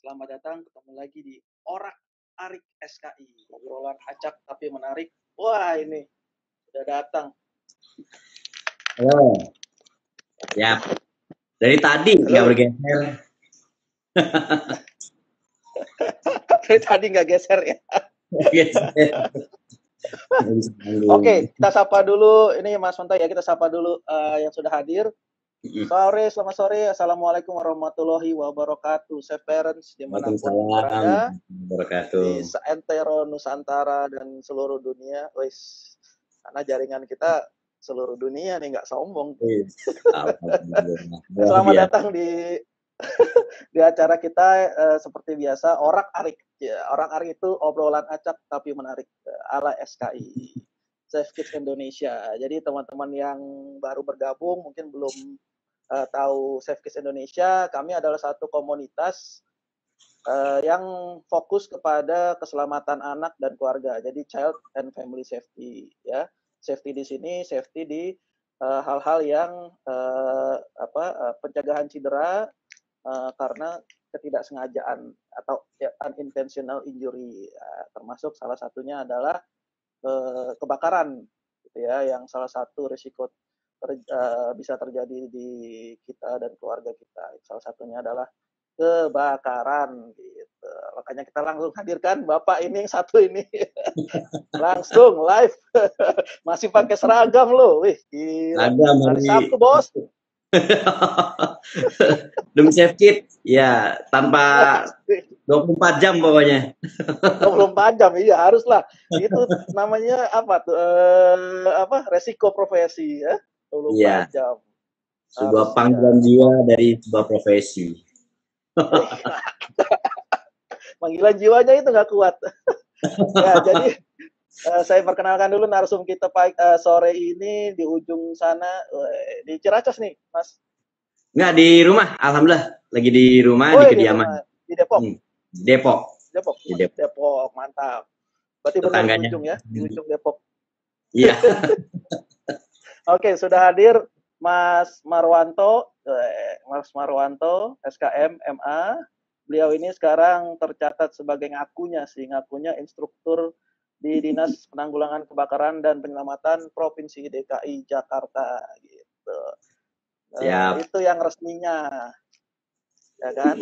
Selamat datang, ketemu lagi di Orak Arik SKI. Obrolan acak tapi menarik. Wah, ini sudah datang. Halo, ya. Dari tadi nggak Halo. bergeser. Dari tadi nggak geser ya. Geser. Oke, kita sapa dulu. Ini Mas Monta ya, kita sapa dulu yang sudah hadir. Selamat sore. Assalamualaikum warahmatullahi wabarakatuh. Safe Parents dimanapun berada, di seantero Nusantara dan seluruh dunia. Wis, karena jaringan kita seluruh dunia nih, nggak sombong. Selamat datang di acara kita seperti biasa, Orak Arik. Ya, Orak Arik itu obrolan acak tapi menarik ala SKI, Safe Kids Indonesia. Jadi teman-teman yang baru bergabung mungkin belum tahu Safe Kids Indonesia, kami adalah satu komunitas yang fokus kepada keselamatan anak dan keluarga. Jadi child and family safety ya. Safety di sini, safety di hal-hal yang pencegahan cedera karena ketidaksengajaan atau unintentional injury, termasuk salah satunya adalah kebakaran, gitu ya, yang salah satu risiko bisa terjadi di kita dan keluarga kita. Salah satunya adalah kebakaran, gitu. Makanya kita langsung hadirkan Bapak ini yang satu ini langsung live. Masih pakai seragam loh, wih, gila. Hari Sabtu bos. Demi Safe Kids, ya, tanpa 24 jam pokoknya. 24 jam, iya haruslah. Itu namanya apa tuh? Resiko profesi ya. 24 jam. Sebuah panggilan jiwa dari sebuah profesi. Panggilan jiwanya itu nggak kuat. Ya, jadi saya perkenalkan dulu narsum kita sore ini di ujung sana, di Ciracas nih, Mas. Enggak, di rumah, alhamdulillah. Lagi di rumah, di kediaman. Di Depok. Depok. Di Depok, mantap. Berarti benar di ujung ya, di ujung Depok. Iya. Oke, sudah hadir Mas Marwanto, SKM MA. Beliau ini sekarang tercatat sebagai ngakunya instruktur di Dinas Penanggulangan Kebakaran dan Penyelamatan Provinsi DKI Jakarta, gitu. Itu yang resminya, ya kan?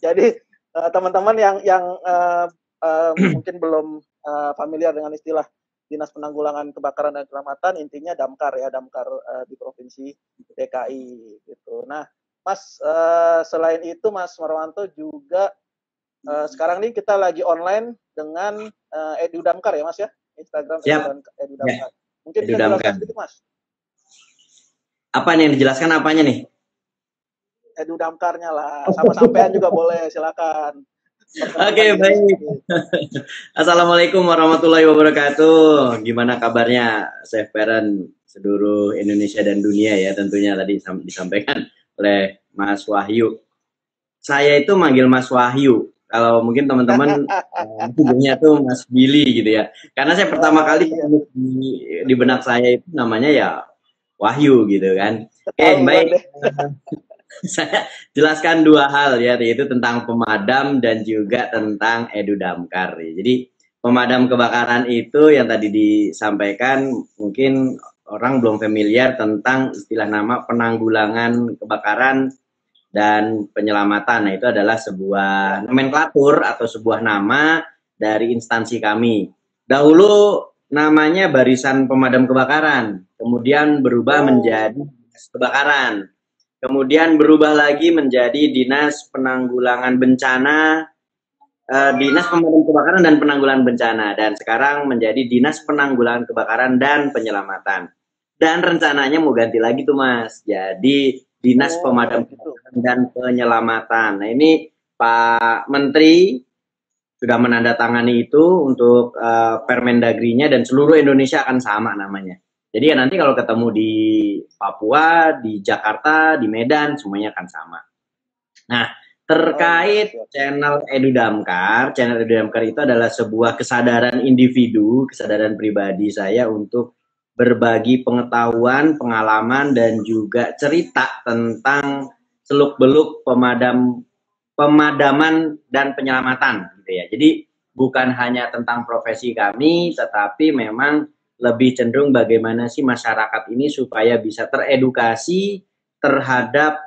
Jadi teman-teman yang mungkin belum familiar dengan istilah Dinas Penanggulangan Kebakaran dan Penyelamatan, intinya Damkar ya, Damkar di Provinsi DKI, gitu. Nah, Mas, selain itu Mas Marwanto juga sekarang ini kita lagi online dengan Edu Damkar ya Mas ya, Instagram Edu Damkar. Mungkin bisa dijelaskan sedikit Mas. Apa nih yang dijelaskan, apanya nih? Edu Damkarnya lah, sama sampean juga boleh, silakan. Oke, baik. Assalamualaikum warahmatullahi wabarakatuh. Gimana kabarnya Safe Parent seluruh Indonesia dan dunia ya, tentunya tadi disampaikan oleh Mas Wahyu. Saya itu manggil Mas Wahyu. Kalau mungkin teman-teman punya tuh Mas Billy gitu ya. Karena saya pertama kali di benak saya itu namanya ya Wahyu gitu kan. Oke, baik. Saya jelaskan dua hal ya, yaitu tentang pemadam dan juga tentang Edu Damkar. Jadi pemadam kebakaran itu yang tadi disampaikan, mungkin orang belum familiar tentang istilah nama penanggulangan kebakaran dan penyelamatan. Nah, itu adalah sebuah nomenklatur atau sebuah nama dari instansi kami. Dahulu namanya Barisan Pemadam Kebakaran, kemudian berubah menjadi kebakaran. Kemudian berubah lagi menjadi Dinas Penanggulangan Bencana, Dinas Pemadam Kebakaran dan Penanggulangan Bencana, dan sekarang menjadi Dinas Penanggulangan Kebakaran dan Penyelamatan. Dan rencananya mau ganti lagi tuh Mas, jadi Dinas Pemadam Kebakaran dan Penyelamatan. Nah, ini Pak Menteri sudah menandatangani itu untuk Permendagrinya, dan seluruh Indonesia akan sama namanya. Jadi ya nanti kalau ketemu di Papua, di Jakarta, di Medan, semuanya akan sama. Nah, terkait channel Edu Damkar itu adalah sebuah kesadaran individu, kesadaran pribadi saya untuk berbagi pengetahuan, pengalaman, dan juga cerita tentang seluk-beluk pemadam pemadaman dan penyelamatan gitu ya. Jadi bukan hanya tentang profesi kami, tetapi memang lebih cenderung bagaimana sih masyarakat ini supaya bisa teredukasi terhadap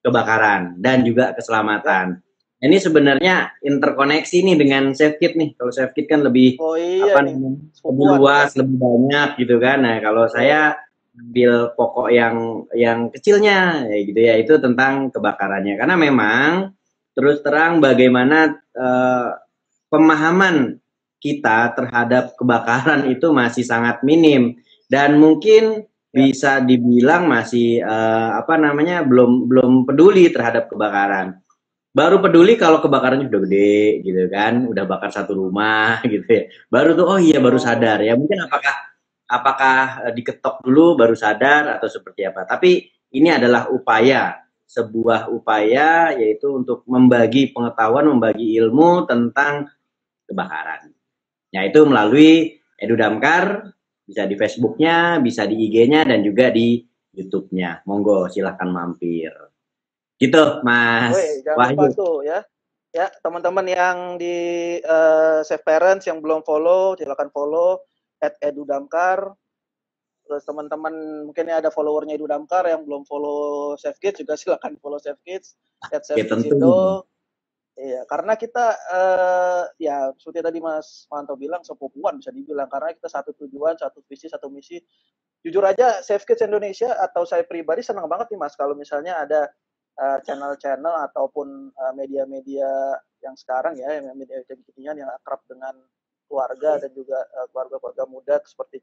kebakaran dan juga keselamatan. Ini sebenarnya interkoneksi nih dengan SafeKit nih. Kalau SafeKit kan lebih Oh iya nih, lebih sepupuan luas, kan. lebih banyak gitu kan. Nah, kalau saya ambil pokok yang kecilnya ya gitu ya, itu tentang kebakarannya. Karena memang terus terang bagaimana pemahaman kita terhadap kebakaran itu masih sangat minim dan mungkin bisa dibilang masih apa namanya belum peduli terhadap kebakaran. Baru peduli kalau kebakarannya udah gede gitu kan, udah bakar satu rumah gitu ya. Baru tuh oh iya baru sadar ya. Mungkin apakah diketok dulu baru sadar atau seperti apa. Tapi ini adalah sebuah upaya yaitu untuk membagi pengetahuan, membagi ilmu tentang kebakaran. Ya itu melalui Edu Damkar, bisa di Facebooknya, bisa di IG-nya, dan juga di YouTube-nya. Monggo, silahkan mampir. Gitu, Mas Jangan lupa Wahyu. tuh ya. Ya, teman-teman yang di Safe Parents yang belum follow, silakan follow @edudamkar. Terus teman-teman mungkin ada followernya Edu Damkar yang belum follow Safe Kids juga silakan follow Safe Kids, Ya tentu. @safekids.indo. Iya, karena kita ya seperti tadi Mas Manto bilang sepupuan bisa dibilang karena kita satu tujuan, satu visi, satu misi. Jujur aja Safe Kids Indonesia atau saya pribadi senang banget nih Mas kalau misalnya ada channel-channel ataupun media-media yang sekarang ya, media kekinian yang akrab dengan keluarga dan juga keluarga-keluarga muda seperti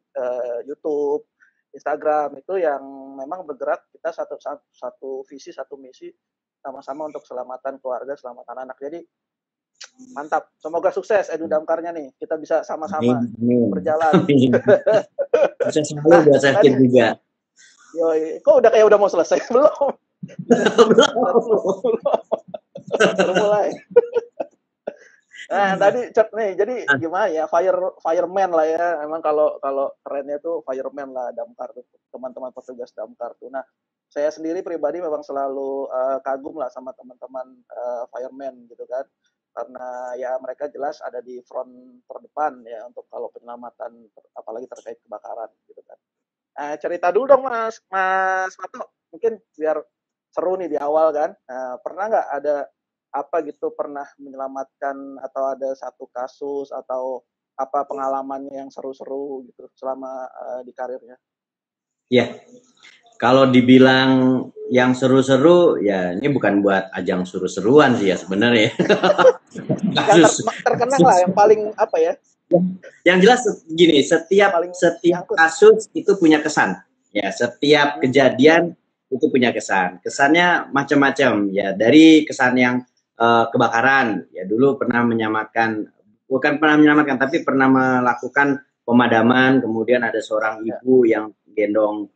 YouTube, Instagram itu yang memang bergerak kita satu visi, satu misi sama-sama untuk keselamatan keluarga, keselamatan anak. Jadi mantap. Semoga sukses Edu Damkarnya nih. Kita bisa sama-sama berjalan. Bisa selalu buat sakit juga. Kok udah mau selesai belum? Belum mulai. Nah, tadi cek nih, jadi gimana ya, fireman lah ya. Emang kalau kerennya tuh fireman lah damkar tuh, teman-teman petugas damkar tuh. Nah, saya sendiri pribadi memang selalu kagum lah sama teman-teman fireman gitu kan. Karena ya mereka jelas ada di front terdepan ya untuk kalau penyelamatan apalagi terkait kebakaran gitu kan. Cerita dulu dong Mas Mato, mungkin biar seru nih di awal kan. Pernah nggak ada apa gitu pernah menyelamatkan atau ada satu kasus atau apa pengalamannya yang seru-seru gitu selama di karirnya? Ya, kalau dibilang yang seru-seru ya ini bukan buat ajang seru-seruan sih ya sebenarnya. Yang terkenang lah, yang paling apa ya? Yang jelas gini, setiap kasus itu punya kesan. Ya, setiap kejadian itu punya kesan. Kesannya macam-macam ya, dari kesan yang kebakaran. Ya dulu pernah bukan pernah menyelamatkan, tapi pernah melakukan pemadaman. Kemudian ada seorang ibu yang gendong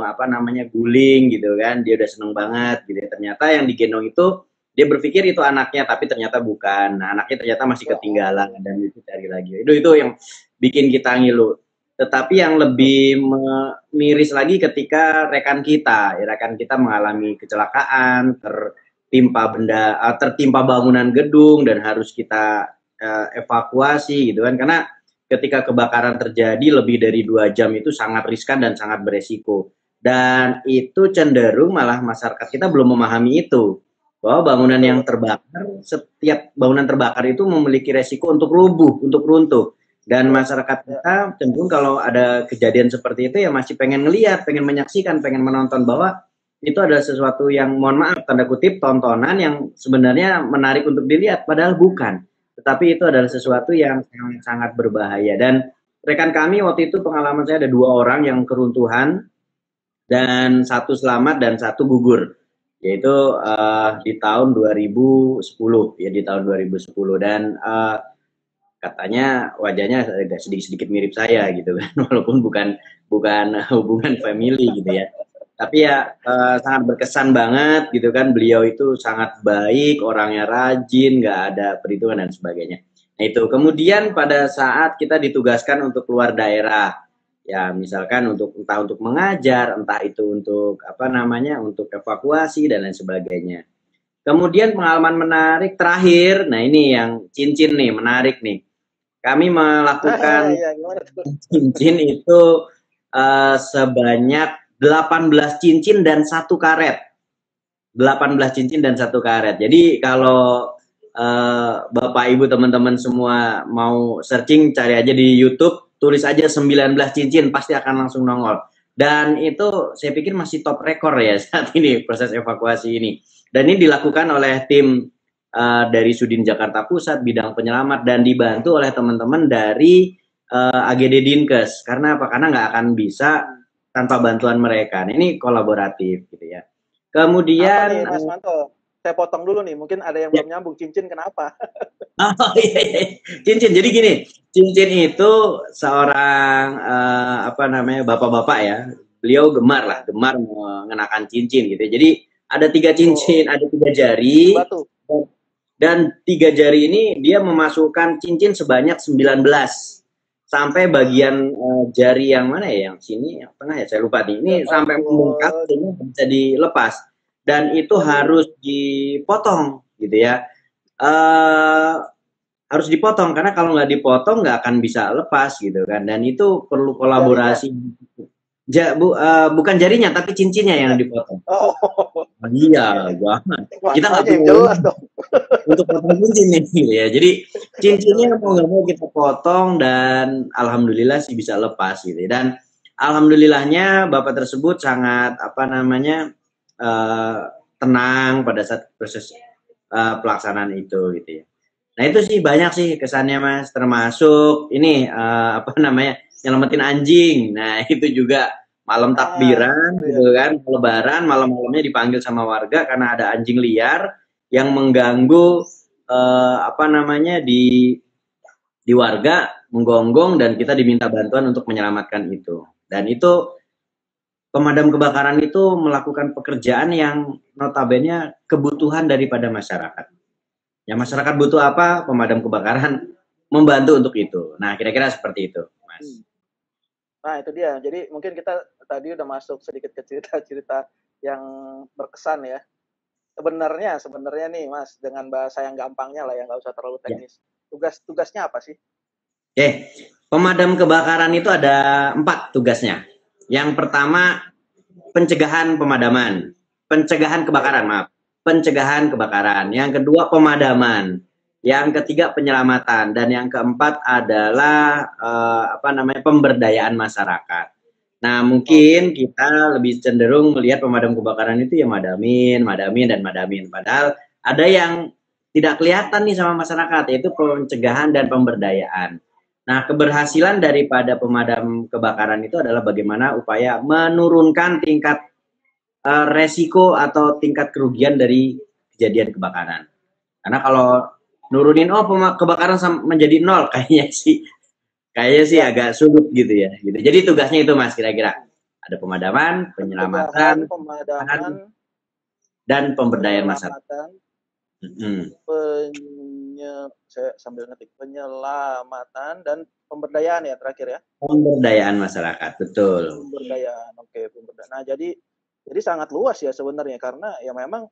apa namanya guling gitu kan. Dia udah seneng banget gitu. Ternyata yang digendong itu dia berpikir itu anaknya, tapi ternyata bukan. Nah, anaknya ternyata masih ketinggalan dan itu cari lagi. Itu yang bikin kita ngilu. Tetapi yang lebih miris lagi ketika rekan kita mengalami kecelakaan, tertimpa bangunan gedung dan harus kita evakuasi gitu kan. Karena ketika kebakaran terjadi lebih dari 2 jam itu sangat riskan dan sangat beresiko. Dan itu cenderung malah masyarakat kita belum memahami itu. Bahwa bangunan yang terbakar, setiap bangunan terbakar itu memiliki resiko untuk rubuh, untuk runtuh. Dan masyarakat kita cenderung kalau ada kejadian seperti itu ya masih pengen ngelihat, pengen menyaksikan, pengen menonton bahwa itu adalah sesuatu yang mohon maaf tanda kutip tontonan yang sebenarnya menarik untuk dilihat, padahal bukan. Tetapi itu adalah sesuatu yang sangat berbahaya. Dan rekan kami waktu itu pengalaman saya ada 2 orang yang keruntuhan dan 1 selamat dan 1 gugur. Yaitu di tahun 2010 ya, di tahun 2010 dan katanya wajahnya agak sedikit mirip saya gitu kan, walaupun bukan hubungan family gitu ya, tapi ya sangat berkesan banget gitu kan. Beliau itu sangat baik, orangnya rajin, nggak ada perhitungan dan sebagainya. Nah itu kemudian pada saat kita ditugaskan untuk keluar daerah ya, misalkan entah untuk mengajar, entah itu untuk apa namanya untuk evakuasi dan lain sebagainya. Kemudian pengalaman menarik terakhir, nah ini yang cincin nih, menarik nih. Kami melakukan Ya, gimana tuh? cincin itu sebanyak 18 cincin dan 1 karet. 18 cincin dan 1 karet. Jadi kalau Bapak Ibu teman-teman semua mau searching, cari aja di YouTube, tulis aja 19 cincin, pasti akan langsung nongol. Dan itu saya pikir masih top rekor ya saat ini proses evakuasi ini. Dan ini dilakukan oleh tim dari Sudin Jakarta Pusat bidang penyelamat dan dibantu oleh teman-teman dari AGD Dinkes. Karena apa? Karena nggak akan bisa tanpa bantuan mereka. Nah, ini kolaboratif gitu ya. Kemudian Mas Manto, saya potong dulu nih, mungkin ada yang ya. belum nyambung. Cincin kenapa? Oh iya, iya. Cincin. Jadi gini, cincin itu seorang apa namanya bapak-bapak ya. Beliau gemar mengenakan cincin gitu. Jadi ada 3 cincin, ada 3 jari. Batu. Dan 3 jari ini dia memasukkan cincin sebanyak 19. Sampai bagian jari yang mana ya? Yang sini, yang tengah ya, saya lupa nih. Ini sampai membengkak sehingga bisa dilepas. Dan itu harus dipotong gitu ya. Harus dipotong karena kalau nggak dipotong nggak akan bisa lepas gitu kan. Dan itu perlu kolaborasi. Bukan jarinya tapi cincinnya yang dipotong. Oh. Iya, banget. Kita nggak yang jelas dong. untuk potong cincin nih ya. Jadi cincinnya mau nggak mau kita potong dan alhamdulillah sih bisa lepas gitu. Dan alhamdulillahnya bapak tersebut sangat apa namanya tenang pada saat proses pelaksanaan itu gitu ya. Nah itu sih banyak sih kesannya Mas, termasuk ini apa namanya nyelamatin anjing. Nah itu juga malam takbiran gitu kan, lebaran malam-malamnya dipanggil sama warga karena ada anjing liar yang mengganggu apa namanya di warga, menggonggong dan kita diminta bantuan untuk menyelamatkan itu. Dan itu pemadam kebakaran itu melakukan pekerjaan yang notabene kebutuhan daripada masyarakat. Ya masyarakat butuh apa, pemadam kebakaran membantu untuk itu. Nah kira-kira seperti itu, Mas. Nah itu dia. Jadi mungkin kita tadi udah masuk sedikit ke cerita-cerita yang berkesan ya. Sebenarnya nih Mas, dengan bahasa yang gampangnya lah ya, nggak usah terlalu teknis. Tugasnya apa sih? Oke, pemadam kebakaran itu ada 4 tugasnya. Yang pertama pencegahan pemadaman, pencegahan kebakaran, maaf, pencegahan kebakaran. Yang kedua pemadaman, yang ketiga penyelamatan, dan yang keempat adalah apa namanya pemberdayaan masyarakat. Nah mungkin kita lebih cenderung melihat pemadam kebakaran itu ya madamin. Padahal ada yang tidak kelihatan nih sama masyarakat, yaitu pencegahan dan pemberdayaan. Nah, keberhasilan daripada pemadam kebakaran itu adalah bagaimana upaya menurunkan tingkat resiko atau tingkat kerugian dari kejadian kebakaran. Karena kalau nurunin kebakaran menjadi 0 kayaknya sih agak sulit gitu ya. Gitu. Jadi tugasnya itu Mas kira-kira. Ada pemadaman, penyelamatan, dan pemberdayaan masyarakat. Saya sambil ngetik penyelamatan dan pemberdayaan ya terakhir ya. Pemberdayaan masyarakat, betul. Pemberdayaan, oke, pemberdayaan. Nah jadi sangat luas ya sebenarnya karena ya memang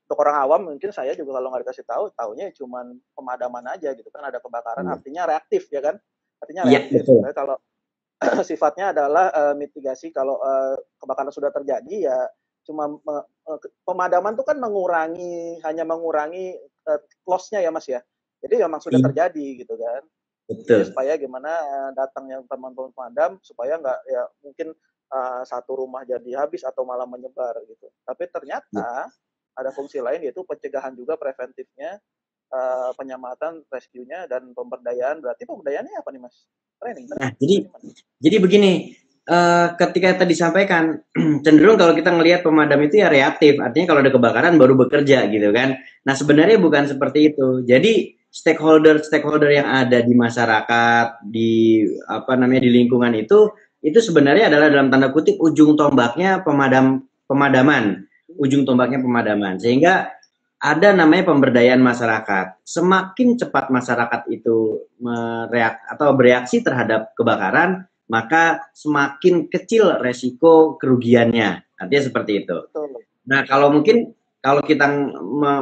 untuk orang awam mungkin saya juga kalau nggak dikasih taunya cuma pemadaman aja gitu kan, ada kebakaran artinya reaktif ya kan, artinya reaktif. Ya, kalau sifatnya adalah mitigasi kalau kebakaran sudah terjadi ya cuma pemadaman itu kan hanya mengurangi loss-nya ya Mas ya. Jadi memang sudah terjadi gitu kan. Betul. Jadi supaya gimana datangnya teman-teman pemadam supaya nggak ya mungkin satu rumah jadi habis atau malah menyebar gitu. Tapi ternyata ada fungsi lain yaitu pencegahan juga preventifnya, penyelamatan, rescue-nya dan pemberdayaan. Berarti pemberdayaannya apa nih Mas? Training. Nah, jadi begini. Ketika tadi disampaikan cenderung kalau kita ngelihat pemadam itu ya reaktif, artinya kalau ada kebakaran baru bekerja gitu kan. Nah sebenarnya bukan seperti itu. Jadi stakeholder yang ada di masyarakat, di apa namanya di lingkungan itu sebenarnya adalah dalam tanda kutip ujung tombaknya pemadaman, sehingga ada namanya pemberdayaan masyarakat. Semakin cepat masyarakat itu bereaksi terhadap kebakaran, maka semakin kecil resiko kerugiannya. Artinya seperti itu. Nah, kalau mungkin kalau kita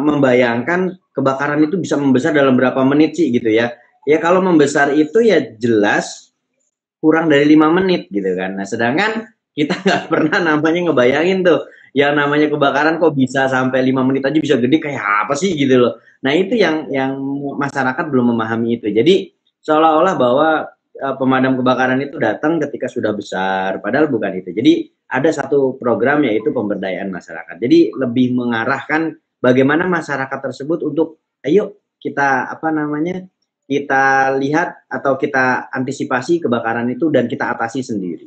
membayangkan kebakaran itu bisa membesar dalam berapa menit sih gitu ya. Ya kalau membesar itu ya jelas kurang dari 5 menit gitu kan. Nah sedangkan kita nggak pernah namanya ngebayangin tuh yang namanya kebakaran kok bisa sampai 5 menit aja bisa gede kayak apa sih gitu loh. Nah itu yang masyarakat belum memahami itu. Jadi seolah-olah bahwa pemadam kebakaran itu datang ketika sudah besar, padahal bukan itu. Jadi ada satu program yaitu pemberdayaan masyarakat. Jadi lebih mengarahkan bagaimana masyarakat tersebut untuk ayo kita apa namanya kita lihat atau kita antisipasi kebakaran itu dan kita atasi sendiri.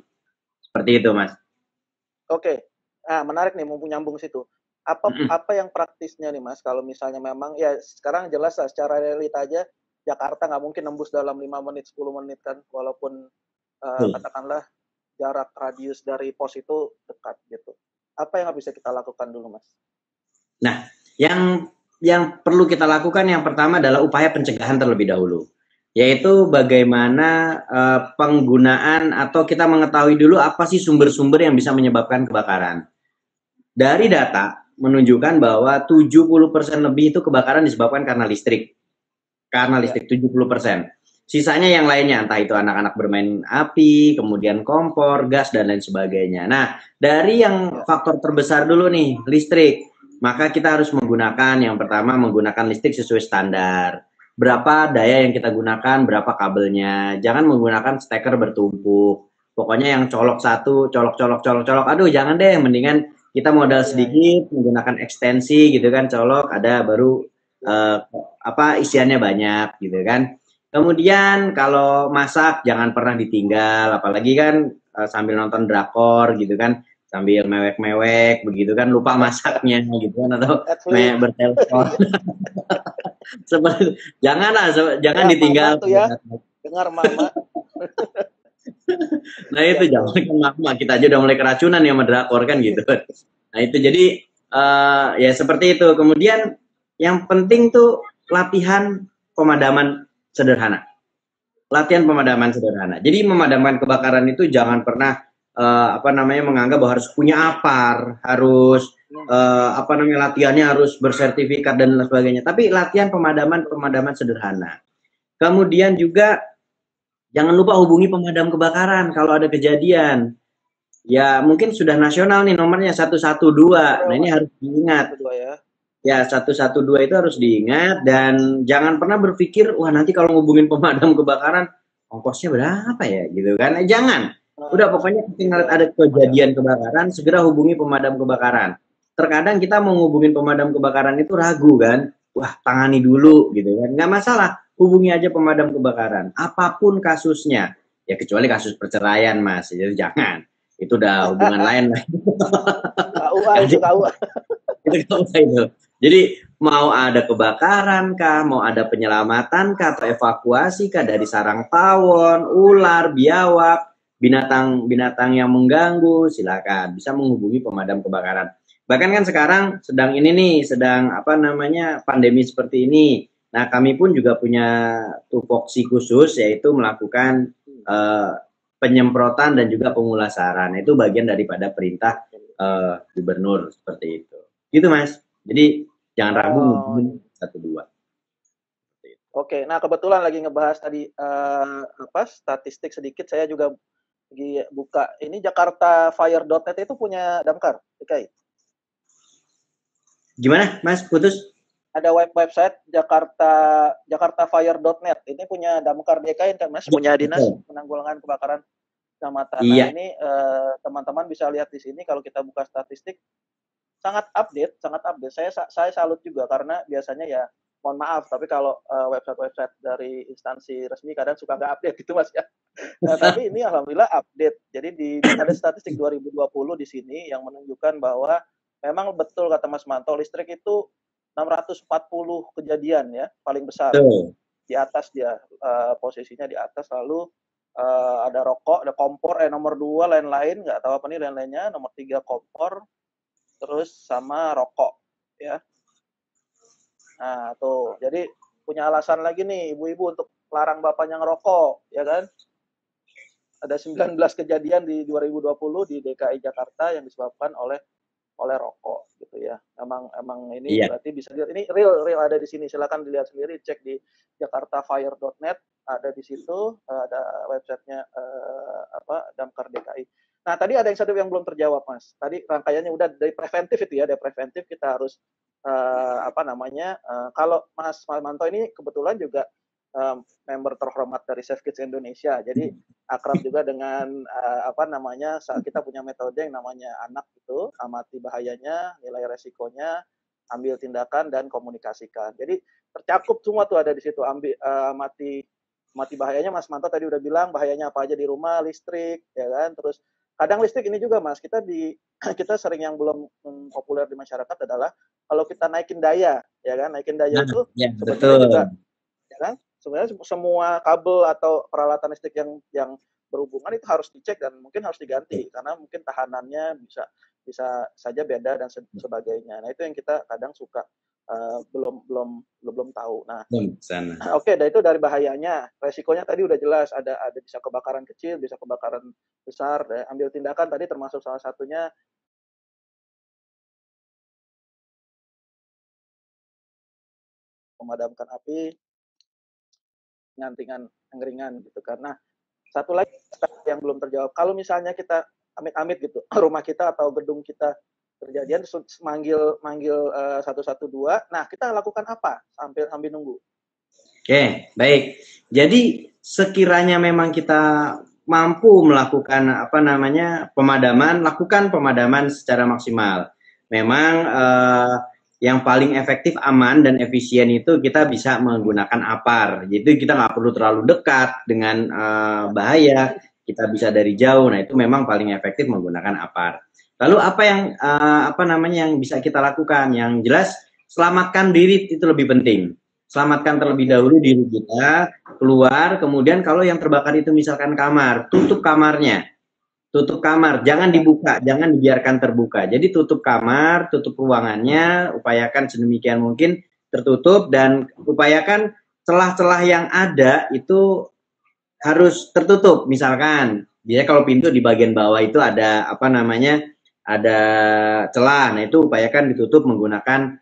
Seperti itu, Mas. Oke. Nah, menarik nih, mau nyambung situ. Apa yang praktisnya nih, Mas? Kalau misalnya memang, ya sekarang jelas lah, secara realita aja, Jakarta nggak mungkin nembus dalam 5 menit, 10 menit kan, walaupun katakanlah jarak radius dari pos itu dekat gitu. Apa yang bisa kita lakukan dulu, Mas? Nah, yang perlu kita lakukan yang pertama adalah upaya pencegahan terlebih dahulu, yaitu bagaimana penggunaan atau kita mengetahui dulu apa sih sumber-sumber yang bisa menyebabkan kebakaran. Dari data menunjukkan bahwa 70% lebih itu kebakaran disebabkan karena listrik. Karena listrik 70%. Sisanya yang lainnya, entah itu anak-anak bermain api, kemudian kompor, gas, dan lain sebagainya. Nah, dari yang faktor terbesar dulu nih, listrik. Maka kita harus menggunakan, yang pertama menggunakan listrik sesuai standar. Berapa daya yang kita gunakan, berapa kabelnya. Jangan menggunakan steker bertumpuk. Pokoknya yang colok satu, colok. Aduh, jangan deh, mendingan kita modal sedikit, menggunakan ekstensi gitu kan, colok, ada baru isiannya banyak gitu kan. Kemudian kalau masak jangan pernah ditinggal, apalagi kan sambil nonton drakor gitu kan, sambil mewek-mewek begitu kan, lupa masaknya gitu kan, atau bertelepon. Seperti janganlah, jangan ditinggal. Ya, dengar mama. Nah itu jangan mama, kita aja udah mulai keracunan ya sama drakor kan gitu. Nah itu jadi ya seperti itu. Kemudian yang penting tuh latihan pemadaman sederhana. Latihan pemadaman sederhana. Jadi memadamkan kebakaran itu jangan pernah menganggap bahwa harus punya apar, harus latihannya harus bersertifikat dan lain sebagainya. Tapi latihan pemadaman sederhana. Kemudian juga jangan lupa hubungi pemadam kebakaran kalau ada kejadian. Ya mungkin sudah nasional nih nomornya 112. Nah ini harus diingat. Ya 112 itu harus diingat dan jangan pernah berpikir wah nanti kalau ngubungin pemadam kebakaran ongkosnya berapa ya gitu kan. Jangan. Udah pokoknya ketika ada kejadian kebakaran segera hubungi pemadam kebakaran. Terkadang kita mau ngubungin pemadam kebakaran itu ragu kan. Wah tangani dulu gitu kan. Nggak masalah. Hubungi aja pemadam kebakaran. Apapun kasusnya. Ya kecuali kasus perceraian Mas. Jadi jangan. Itu udah hubungan lain lah. Itu. Jadi mau ada kebakaran kah, mau ada penyelamatan kah, atau evakuasi kah dari sarang tawon, ular, biawak, binatang yang mengganggu, silakan bisa menghubungi pemadam kebakaran. Bahkan kan sekarang sedang pandemi seperti ini. Nah kami pun juga punya tupoksi khusus yaitu melakukan penyemprotan dan juga pemulasaran. Itu bagian daripada perintah gubernur seperti itu. Gitu Mas. Jadi jangan ragu ngubungin 112. Oke, nah kebetulan lagi ngebahas tadi statistik sedikit, saya juga lagi buka ini jakartafire.net itu punya damkar DKI. Gimana Mas, putus? Ada website jakartafire.net. Ini punya damkar DKI kan Mas, punya Dinas Penanggulangan Kebakaran Kecamatan. Iya. Nah, ini teman-teman bisa lihat di sini kalau kita buka statistik sangat update. Saya salut juga karena biasanya ya mohon maaf tapi kalau website dari instansi resmi kadang suka nggak update gitu Mas ya. Nah, tapi ini alhamdulillah update. Jadi ada statistik 2020 di sini yang menunjukkan bahwa memang betul kata Mas Manto, listrik itu 640 kejadian ya, paling besar. Di atas dia posisinya di atas, lalu ada rokok, ada kompor, nomor 2 lain-lain nggak tahu apa nih lain-lainnya, nomor 3 kompor, terus sama rokok ya. Nah tuh, jadi punya alasan lagi nih ibu-ibu untuk larang bapaknya ngerokok ya kan. Ada 19 kejadian di 2020 di DKI Jakarta yang disebabkan oleh oleh rokok gitu ya. Emang ini Iya. berarti bisa dilihat, ini real ada di sini. Silakan dilihat sendiri, cek di jakartafire.net, ada di situ, ada websitenya Damkar DKI. Nah, tadi ada yang satu yang belum terjawab, Mas. Tadi rangkaiannya udah dari preventif itu ya, dari preventif kita harus kalau Mas Manto ini kebetulan juga member terhormat dari Safe Kids Indonesia. Jadi akrab juga dengan saat kita punya metode yang namanya anak itu, amati bahayanya, nilai resikonya, ambil tindakan dan komunikasikan. Jadi tercakup semua tuh ada di situ. Amati bahayanya, Mas Manto tadi udah bilang bahayanya apa aja di rumah, listrik, ya kan. Terus kadang listrik ini juga, Mas, kita sering yang belum populer di masyarakat adalah kalau kita naikin daya, ya kan, naikin daya itu Ya, sebenarnya juga, betul. ya kan, sebenarnya semua kabel atau peralatan listrik yang berhubungan itu harus dicek dan mungkin harus diganti karena mungkin tahanannya bisa saja beda dan sebagainya. Nah, itu yang kita kadang suka belum tahu. Nah, oke, itu dari bahayanya. Resikonya tadi udah jelas, ada bisa kebakaran kecil, bisa kebakaran besar. Ambil tindakan tadi termasuk salah satunya memadamkan api, ngantingan angkringan gitu. Karena satu lagi yang belum terjawab, kalau misalnya kita amit-amit gitu, rumah kita atau gedung kita kejadian manggil 112, nah kita lakukan apa sambil nunggu? Oke, baik. Jadi sekiranya memang kita mampu melakukan pemadaman, lakukan pemadaman secara maksimal. Memang yang paling efektif, aman dan efisien itu kita bisa menggunakan APAR. Jadi kita nggak perlu terlalu dekat dengan bahaya, kita bisa dari jauh. Nah, itu memang paling efektif menggunakan APAR. Lalu apa yang bisa kita lakukan? Yang jelas selamatkan diri itu lebih penting. Selamatkan terlebih dahulu diri kita, keluar, kemudian kalau yang terbakar itu misalkan kamar, tutup kamarnya. Tutup kamar, jangan dibuka, jangan dibiarkan terbuka. Jadi tutup kamar, tutup ruangannya, upayakan sedemikian mungkin tertutup dan upayakan celah-celah yang ada itu harus tertutup. Misalkan, biasanya kalau pintu di bagian bawah itu ada ada celah. Nah, itu upayakan ditutup menggunakan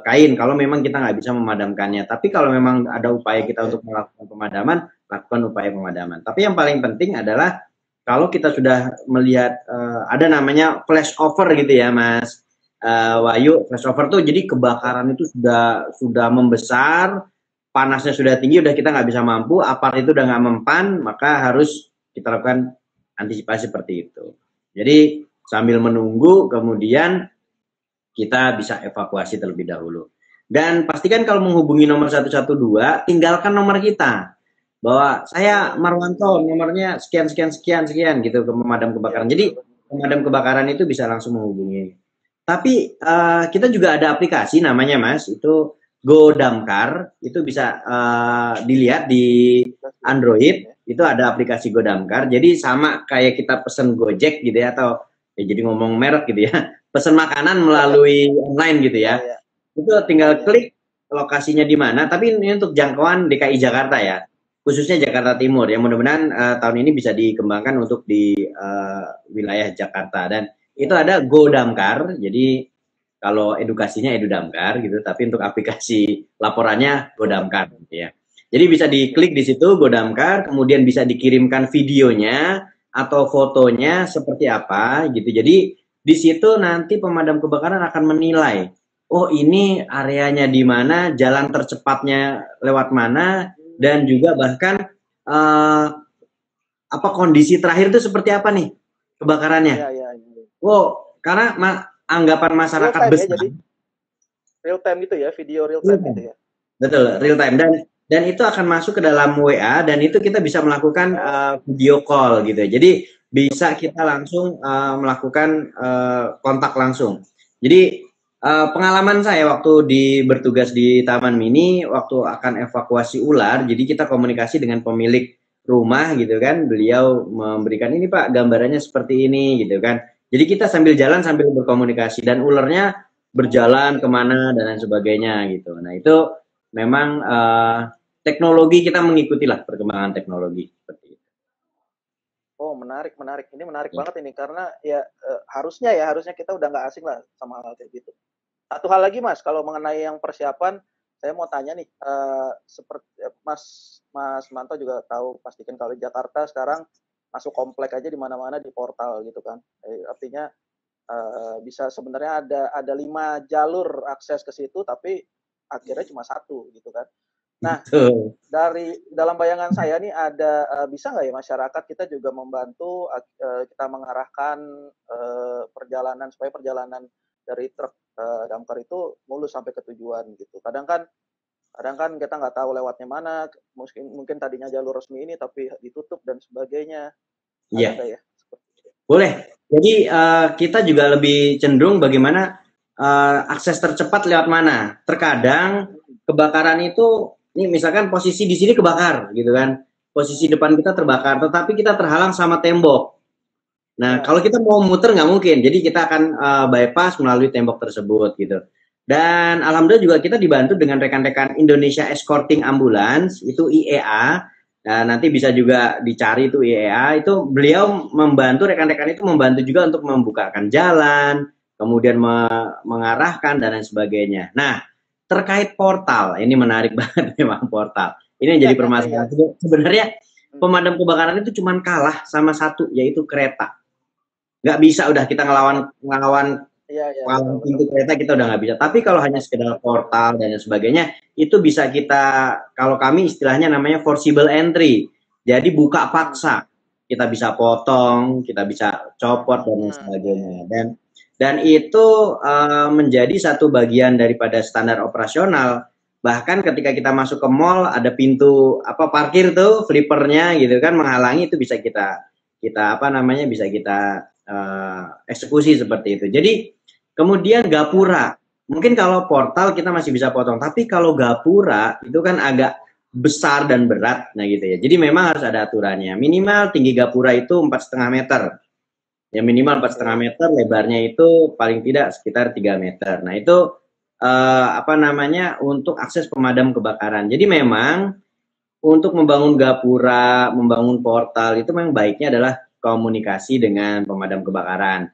kain kalau memang kita nggak bisa memadamkannya. Tapi kalau memang ada upaya kita untuk melakukan pemadaman, lakukan upaya pemadaman. Tapi yang paling penting adalah kalau kita sudah melihat ada namanya flashover gitu ya, Mas Wahyu. Flashover tuh jadi kebakaran itu sudah membesar, panasnya sudah tinggi, udah kita nggak bisa mampu, APAR itu udah nggak mempan, maka harus kita lakukan antisipasi seperti itu. Jadi sambil menunggu, kemudian kita bisa evakuasi terlebih dahulu. Dan pastikan kalau menghubungi nomor 112, tinggalkan nomor kita. Bahwa saya Marwanto, nomornya sekian gitu ke pemadam kebakaran. Jadi pemadam kebakaran itu bisa langsung menghubungi. Tapi kita juga ada aplikasi namanya, Mas, itu Go Damkar, itu bisa dilihat di Android, itu ada aplikasi Go Damkar. Jadi sama kayak kita pesen Gojek gitu ya, atau jadi ngomong merek gitu ya, pesan makanan melalui online gitu ya. Itu tinggal klik lokasinya di mana, tapi ini untuk jangkauan DKI Jakarta ya, khususnya Jakarta Timur. Yang mudah-mudahan tahun ini bisa dikembangkan untuk di wilayah Jakarta. Dan itu ada Go Damkar, jadi kalau edukasinya Edu Damkar gitu, tapi untuk aplikasi laporannya Go Damkar gitu ya. Jadi bisa diklik di situ Go Damkar, kemudian bisa dikirimkan videonya atau fotonya seperti apa gitu. Jadi di situ nanti pemadam kebakaran akan menilai, oh ini areanya di mana, jalan tercepatnya lewat mana, dan juga bahkan kondisi terakhir itu seperti apa nih kebakarannya. Oh, karena anggapan masyarakat besar. Ya, jadi real time gitu ya, video real time gitu ya. Betul, real time, dan itu akan masuk ke dalam WA, dan itu kita bisa melakukan video call gitu ya. Jadi bisa kita langsung melakukan kontak langsung. Jadi pengalaman saya waktu bertugas di Taman Mini, waktu akan evakuasi ular, jadi kita komunikasi dengan pemilik rumah gitu kan, beliau memberikan ini Pak, gambarannya seperti ini gitu kan. Jadi kita sambil jalan sambil berkomunikasi, dan ularnya berjalan kemana dan lain sebagainya gitu. Nah, itu memang teknologi, kita mengikutilah perkembangan teknologi seperti itu. Oh, menarik, menarik. Ini menarik Ya. banget ini karena harusnya kita udah nggak asing lah sama hal kayak gitu. Satu hal lagi Mas, kalau mengenai yang persiapan, saya mau tanya nih, seperti Mas Mas Manto juga tahu pastikan kalau di Jakarta sekarang masuk komplek aja di mana-mana di portal gitu kan. Artinya bisa sebenarnya ada 5 jalur akses ke situ, tapi akhirnya cuma satu gitu kan. Nah, Betul. dari dalam bayangan saya nih ada bisa nggak ya masyarakat kita juga membantu kita mengarahkan perjalanan supaya perjalanan dari truk damkar itu mulus sampai ke tujuan gitu. Kadang kan kita nggak tahu lewatnya mana, mungkin tadinya jalur resmi ini tapi ditutup dan sebagainya. Ada Iya. nggak ya? Boleh. Jadi kita juga lebih cenderung bagaimana akses tercepat lewat mana. Terkadang kebakaran itu, ini misalkan posisi di sini kebakar, gitu kan. Posisi depan kita terbakar, tetapi kita terhalang sama tembok. Nah, Ya, kalau kita mau muter nggak mungkin. Jadi kita akan bypass melalui tembok tersebut, gitu. Dan alhamdulillah juga kita dibantu dengan rekan-rekan Indonesia Escorting Ambulance, itu IEA. Nah, nanti bisa juga dicari itu IEA. Itu beliau membantu, rekan-rekan itu membantu juga untuk membukakan jalan, kemudian mengarahkan dan lain sebagainya. Nah, terkait portal, ini menarik banget memang portal. Ini yang jadi iya. permasalahan. Sebenarnya pemadam kebakaran itu cuma kalah sama satu, yaitu kereta. Nggak bisa udah kita ngelawan ngelawan Iya, iya, betul, kalau betul. pintu kereta kita udah nggak bisa. Tapi kalau hanya sekedar portal dan sebagainya, itu bisa kita, kalau kami istilahnya namanya forcible entry. Jadi buka Hmm. paksa. Kita bisa potong, kita bisa copot dan lain Iya, sebagainya. iya. Dan itu menjadi satu bagian daripada standar operasional. Bahkan ketika kita masuk ke mall ada pintu apa parkir tuh flippernya gitu kan menghalangi, itu bisa kita kita apa namanya bisa kita eksekusi seperti itu. Jadi kemudian Ya. gapura, mungkin kalau portal kita masih bisa potong, tapi kalau gapura itu kan agak besar dan berat, nah gitu ya. Jadi memang harus ada aturannya. Minimal tinggi gapura itu 4,5 meter. Ya minimal 4,5 meter, lebarnya itu paling tidak sekitar 3 meter. Nah itu apa namanya untuk akses pemadam kebakaran. Jadi memang untuk membangun gapura, membangun portal itu memang baiknya adalah komunikasi dengan pemadam kebakaran.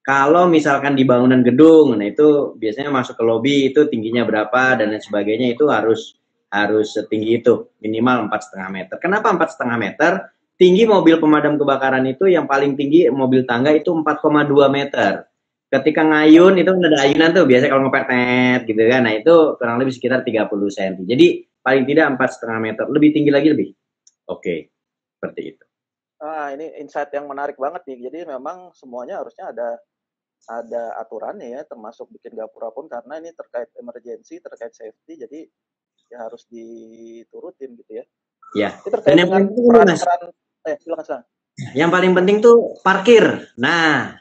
Kalau misalkan di bangunan gedung, nah itu biasanya masuk ke lobi itu tingginya berapa dan lain sebagainya, itu harus harus setinggi itu minimal 4,5 meter. Kenapa 4,5 meter? Tinggi mobil pemadam kebakaran itu yang paling tinggi mobil tangga itu 4,2 meter. Ketika ngayun itu ada ayunan tuh biasanya kalau ngepet net gitu kan. Nah itu kurang lebih sekitar 30 cm. Jadi paling tidak 4,5 meter. Lebih tinggi lagi lebih. Oke, seperti itu. Ini insight yang menarik banget nih. Jadi memang semuanya harusnya ada aturannya ya, termasuk bikin gapura pun karena ini terkait emergency, terkait safety, jadi ya harus diturutin gitu ya. Ya. Ini Dan terkait yang dengan paling penting ini Mas, peran-peran, silakan silakan. yang paling penting tuh parkir. Nah,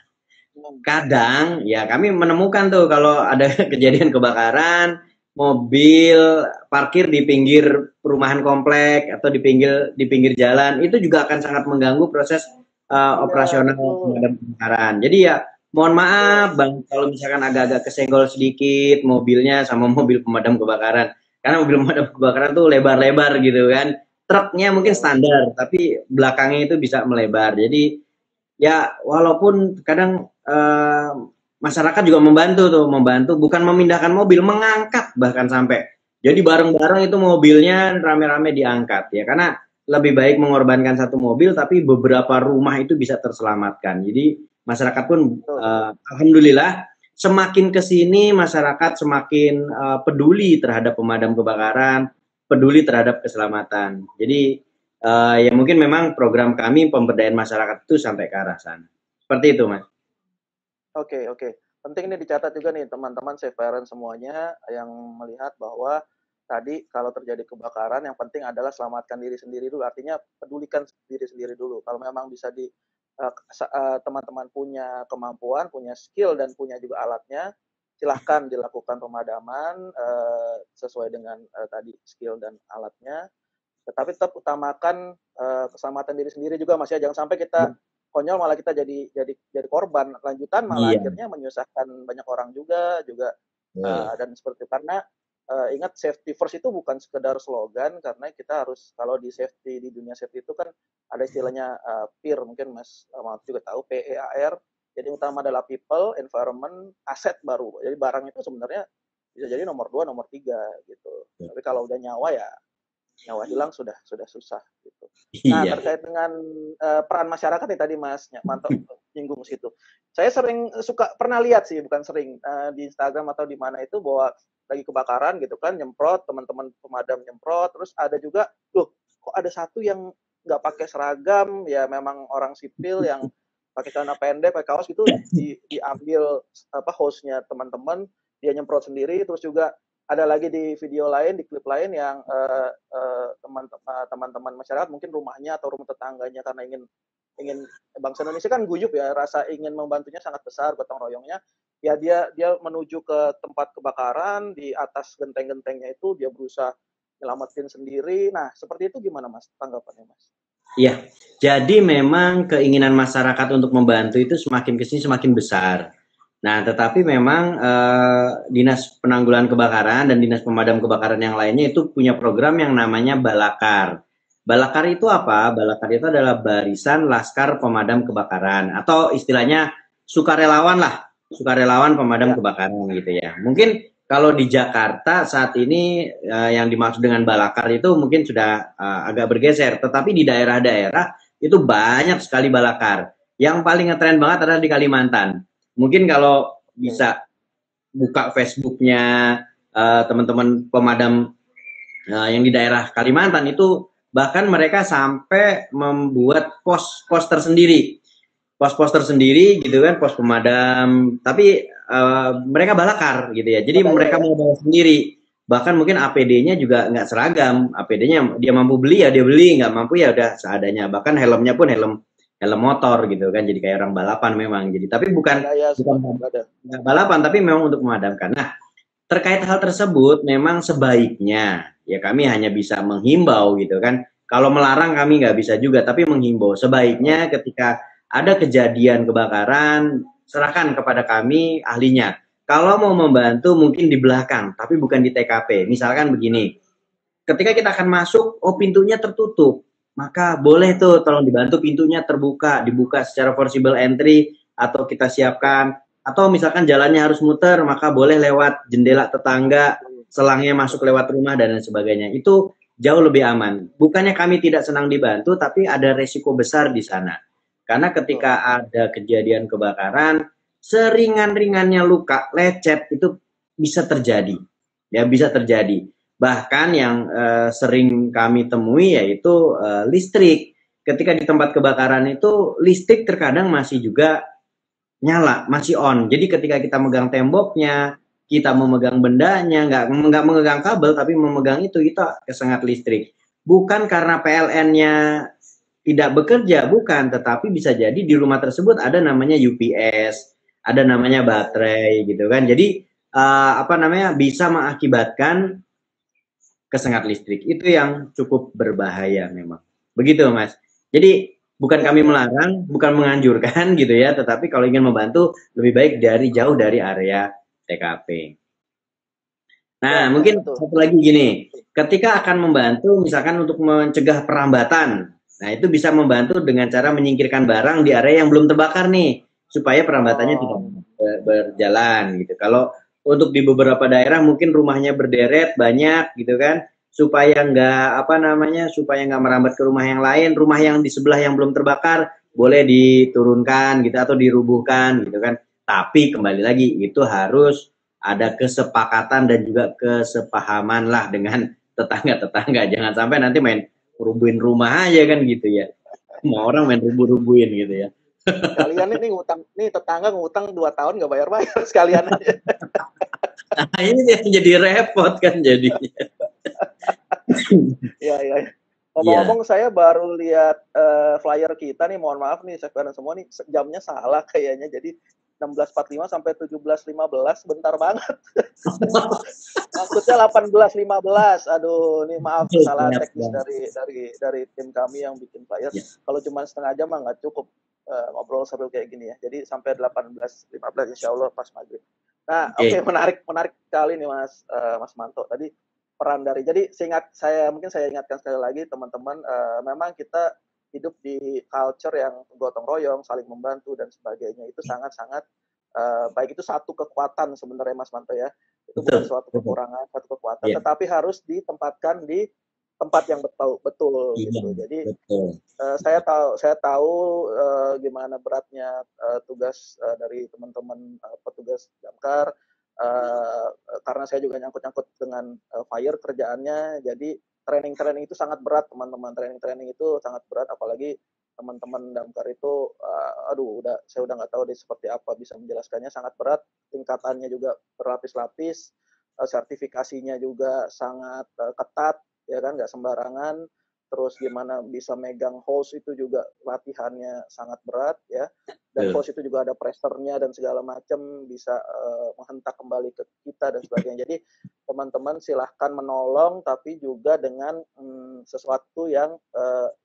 Hmm. kadang ya kami menemukan tuh kalau ada kejadian kebakaran, mobil parkir di pinggir perumahan komplek atau di pinggir jalan, itu juga akan sangat mengganggu proses Iya, operasional betul. pemadam kebakaran. Jadi ya mohon Betul. maaf Bang kalau misalkan agak-agak kesenggol sedikit mobilnya sama mobil pemadam kebakaran. Karena mobil pemadam kebakaran tuh lebar-lebar gitu kan. Truknya mungkin Iya, betul. standar, tapi belakangnya itu bisa melebar. Jadi ya walaupun kadang masyarakat juga membantu bukan memindahkan mobil, mengangkat bahkan sampai. Jadi bareng-bareng itu mobilnya rame-rame diangkat ya karena lebih baik mengorbankan satu mobil tapi beberapa rumah itu bisa terselamatkan. Jadi masyarakat pun Betul, betul. alhamdulillah semakin ke sini masyarakat semakin peduli terhadap pemadam kebakaran, peduli terhadap keselamatan. Jadi ya mungkin memang program kami pemberdayaan masyarakat itu sampai ke arah sana. Seperti itu, Mas. Oke, oke. Penting ini dicatat juga nih teman-teman seafarer semuanya yang melihat bahwa tadi kalau terjadi kebakaran yang penting adalah selamatkan diri sendiri dulu. Artinya pedulikan diri sendiri dulu. Kalau memang bisa teman-teman punya kemampuan, punya skill dan punya juga alatnya, silahkan dilakukan pemadaman sesuai dengan tadi skill dan alatnya. Tetapi tetap utamakan keselamatan diri sendiri juga Mas ya. Jangan sampai kita konyol malah kita jadi korban lanjutan malah Iya. akhirnya menyusahkan banyak orang juga Betul. dan seperti itu karena ingat safety first itu bukan sekedar slogan, karena kita harus, kalau di safety, di dunia safety itu kan ada istilahnya PEAR, mungkin Mas Maaf juga tahu, PEAR. Jadi utama adalah people, environment, aset baru. Jadi barang itu sebenarnya bisa jadi nomor 2, nomor 3 gitu. Tapi kalau udah nyawa, ya nyawa hilang sudah susah gitu. Nah, Iya. terkait dengan peran masyarakat nih tadi Mas Mantap nyinggung situ. Saya pernah lihat sih, bukan sering, di Instagram atau di mana itu, bahwa lagi kebakaran gitu kan, nyemprot, teman-teman pemadam nyemprot, terus ada juga, loh kok ada satu yang nggak pakai seragam, ya memang orang sipil yang pakai celana pendek, pakai kaos gitu, diambil hostnya teman-teman, dia nyemprot sendiri. Terus juga ada lagi di video lain, di klip lain, yang teman-teman masyarakat mungkin rumahnya atau rumah tetangganya, karena ingin bangsa Indonesia kan guyup ya, rasa ingin membantunya sangat besar, gotong royongnya, ya dia menuju ke tempat kebakaran, di atas genteng-gentengnya itu dia berusaha nyelamatin sendiri. Nah, seperti itu gimana Mas tanggapannya Mas? Iya, jadi memang keinginan masyarakat untuk membantu itu semakin kesini semakin besar. Nah, tetapi memang Dinas Penanggulangan Kebakaran dan Dinas Pemadam Kebakaran yang lainnya itu punya program yang namanya Balakar. Balakar itu apa? Balakar itu adalah Barisan Laskar Pemadam Kebakaran, atau istilahnya sukarelawan lah, sukarelawan pemadam kebakaran gitu ya. Mungkin kalau di Jakarta saat ini yang dimaksud dengan Balakar itu mungkin sudah agak bergeser, tetapi di daerah-daerah itu banyak sekali Balakar. Yang paling ngetren banget adalah di Kalimantan. Mungkin kalau bisa buka Facebooknya teman-teman pemadam yang di daerah Kalimantan itu, bahkan mereka sampai membuat pos tersendiri, pos tersendiri gitu kan, pos pemadam, tapi mereka balakar gitu ya. Jadi mereka mau bawa sendiri. Bahkan mungkin APD-nya juga nggak seragam. APD-nya dia mampu beli ya dia beli, nggak mampu ya udah seadanya. Bahkan helmnya pun helm motor gitu kan. Jadi kayak orang balapan memang. Jadi tapi bukan balapan, tapi memang untuk memadamkan. Nah, terkait hal tersebut memang sebaiknya ya kami hanya bisa menghimbau gitu kan. Kalau melarang kami nggak bisa juga, tapi menghimbau. Sebaiknya ketika ada kejadian kebakaran, serahkan kepada kami ahlinya. Kalau mau membantu mungkin di belakang, tapi bukan di TKP. Misalkan begini, ketika kita akan masuk, oh pintunya tertutup, maka boleh tuh tolong dibantu pintunya dibuka secara forcible entry, atau kita siapkan. Atau misalkan jalannya harus muter, maka boleh lewat jendela tetangga, selangnya masuk lewat rumah dan lain sebagainya. Itu jauh lebih aman. Bukannya kami tidak senang dibantu, tapi ada resiko besar di sana. Karena ketika ada kejadian kebakaran, seringan-ringannya luka, lecet itu bisa terjadi. Ya, bisa terjadi. Bahkan yang sering kami temui yaitu listrik. Ketika di tempat kebakaran itu listrik terkadang masih juga nyala, masih on. Jadi ketika kita megang temboknya, kita memegang bendanya, nggak memegang kabel, tapi memegang itu kita kesengat listrik. Bukan karena PLN-nya tidak bekerja, bukan, tetapi bisa jadi di rumah tersebut ada namanya UPS, ada namanya baterai gitu kan. Jadi bisa mengakibatkan kesengat listrik. Itu yang cukup berbahaya memang. Begitu Mas. Jadi bukan kami melarang, bukan menganjurkan gitu ya, tetapi kalau ingin membantu lebih baik jauh dari area TKP. Nah, mungkin satu lagi gini, ketika akan membantu misalkan untuk mencegah perambatan, nah itu bisa membantu dengan cara menyingkirkan barang di area yang belum terbakar nih, supaya perambatannya tidak berjalan gitu. Kalau untuk di beberapa daerah mungkin rumahnya berderet banyak gitu kan, supaya supaya nggak merambat ke rumah yang lain, rumah yang di sebelah yang belum terbakar boleh diturunkan gitu atau dirubuhkan gitu kan. Tapi kembali lagi itu harus ada kesepakatan dan juga kesepahaman lah dengan tetangga-tetangga. Jangan sampai nanti main rubuhin rumah aja kan gitu ya. Semua orang main rubuhin gitu ya. Kalian ini ngutang, nih tetangga ngutang 2 tahun nggak bayar-bayar sekalian aja. Nah, ini jadi repot kan jadinya. Iya. Ngomong-ngomong, saya baru lihat flyer kita nih, mohon maaf nih, saya semua nih jamnya salah kayaknya. Jadi 16.45 sampai 17.15, bentar banget. Maksudnya 18.15. Aduh, ini maaf salah teknis dari tim kami yang bikin flyer. Kalau cuma setengah jam mah nggak cukup ngobrol seru kayak gini ya. Jadi sampai 18.15 insya Allah pas maghrib. Nah, oke, menarik sekali nih Mas Manto. Tadi peran dari, jadi mungkin saya ingatkan sekali lagi teman-teman, memang kita hidup di culture yang gotong royong, saling membantu dan sebagainya, itu sangat-sangat baik, itu satu kekuatan sebenarnya Mas Manto ya. Itu bukan suatu kekurangan, satu kekuatan, tetapi harus ditempatkan di tempat yang betul gitu. Jadi saya tahu gimana beratnya tugas dari teman-teman petugas damkar, karena saya juga nyangkut-nyangkut dengan fire kerjaannya. Jadi training itu sangat berat teman-teman. Training itu sangat berat, apalagi teman-teman damkar itu, saya udah nggak tahu deh seperti apa bisa menjelaskannya. Sangat berat, tingkatannya juga berlapis-lapis, sertifikasinya juga sangat ketat, ya kan, nggak sembarangan. Terus gimana bisa megang hose itu juga latihannya sangat berat ya, dan hose itu juga ada pressernya dan segala macam, bisa menghentak kembali ke kita dan sebagainya. Jadi teman-teman silahkan menolong, tapi juga dengan sesuatu yang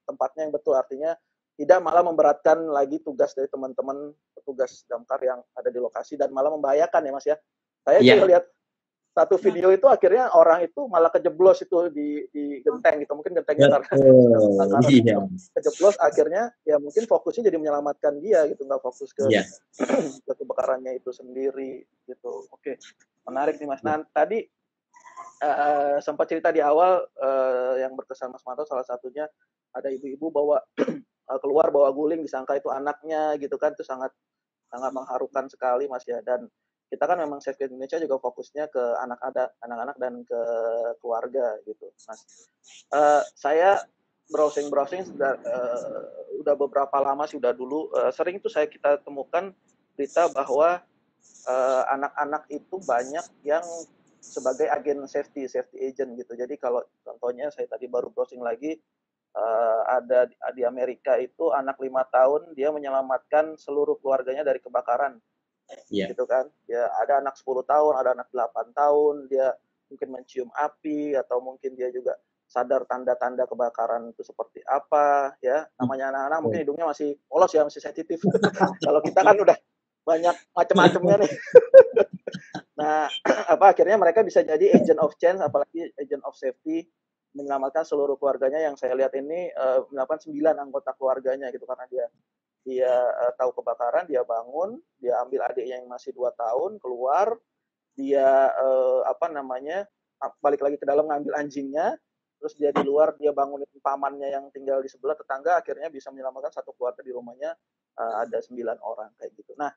tempatnya yang betul, artinya tidak malah memberatkan lagi tugas dari teman-teman petugas damkar yang ada di lokasi dan malah membahayakan ya Mas ya. Saya juga lihat satu video itu akhirnya orang itu malah kejeblos itu di genteng gitu, mungkin gentengnya karena kejeblos, akhirnya ya mungkin fokusnya jadi menyelamatkan dia gitu, nggak fokus ke kebakarannya itu sendiri gitu. Oke, menarik nih Mas. Nah tadi sempat cerita di awal yang berkesan Mas Manto, salah satunya ada ibu-ibu keluar bawa guling, disangka itu anaknya gitu kan, itu sangat mengharukan sekali Mas ya. Dan kita kan memang Safety Indonesia juga fokusnya ke anak-anak dan ke keluarga gitu, Mas. Saya browsing udah beberapa lama sih, udah dulu sering tuh kita temukan berita bahwa anak-anak itu banyak yang sebagai agen safety agent gitu. Jadi kalau contohnya saya tadi baru browsing lagi, ada di Amerika itu anak 5 tahun dia menyelamatkan seluruh keluarganya dari kebakaran. Gitu kan, ya ada anak 10 tahun, ada anak 8 tahun, dia mungkin mencium api, atau mungkin dia juga sadar tanda-tanda kebakaran itu seperti apa ya. Namanya anak-anak mungkin hidungnya masih polos ya, masih sensitif. Kalau kita kan udah banyak macam-macamnya nih. Nah, akhirnya mereka bisa jadi agent of change, apalagi agent of safety, menyelamatkan seluruh keluarganya. Yang saya lihat ini menyelamatkan 9 anggota keluarganya gitu, karena dia tahu kebakaran, dia bangun, dia ambil adiknya yang masih 2 tahun, keluar, dia balik lagi ke dalam ngambil anjingnya, terus dia di luar, dia bangunin pamannya yang tinggal di sebelah, tetangga, akhirnya bisa menyelamatkan satu keluarga. Di rumahnya ada 9 orang kayak gitu. Nah,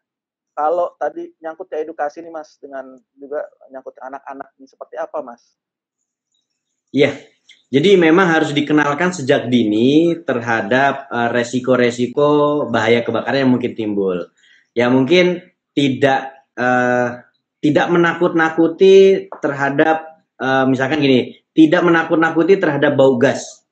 kalau tadi nyangkut ke edukasi nih Mas, dengan juga nyangkut ke anak-anak ini seperti apa Mas? Iya, jadi memang harus dikenalkan sejak dini terhadap resiko-resiko bahaya kebakaran yang mungkin timbul. Ya mungkin tidak menakut-nakuti terhadap misalkan gini, tidak menakut-nakuti terhadap bau gas.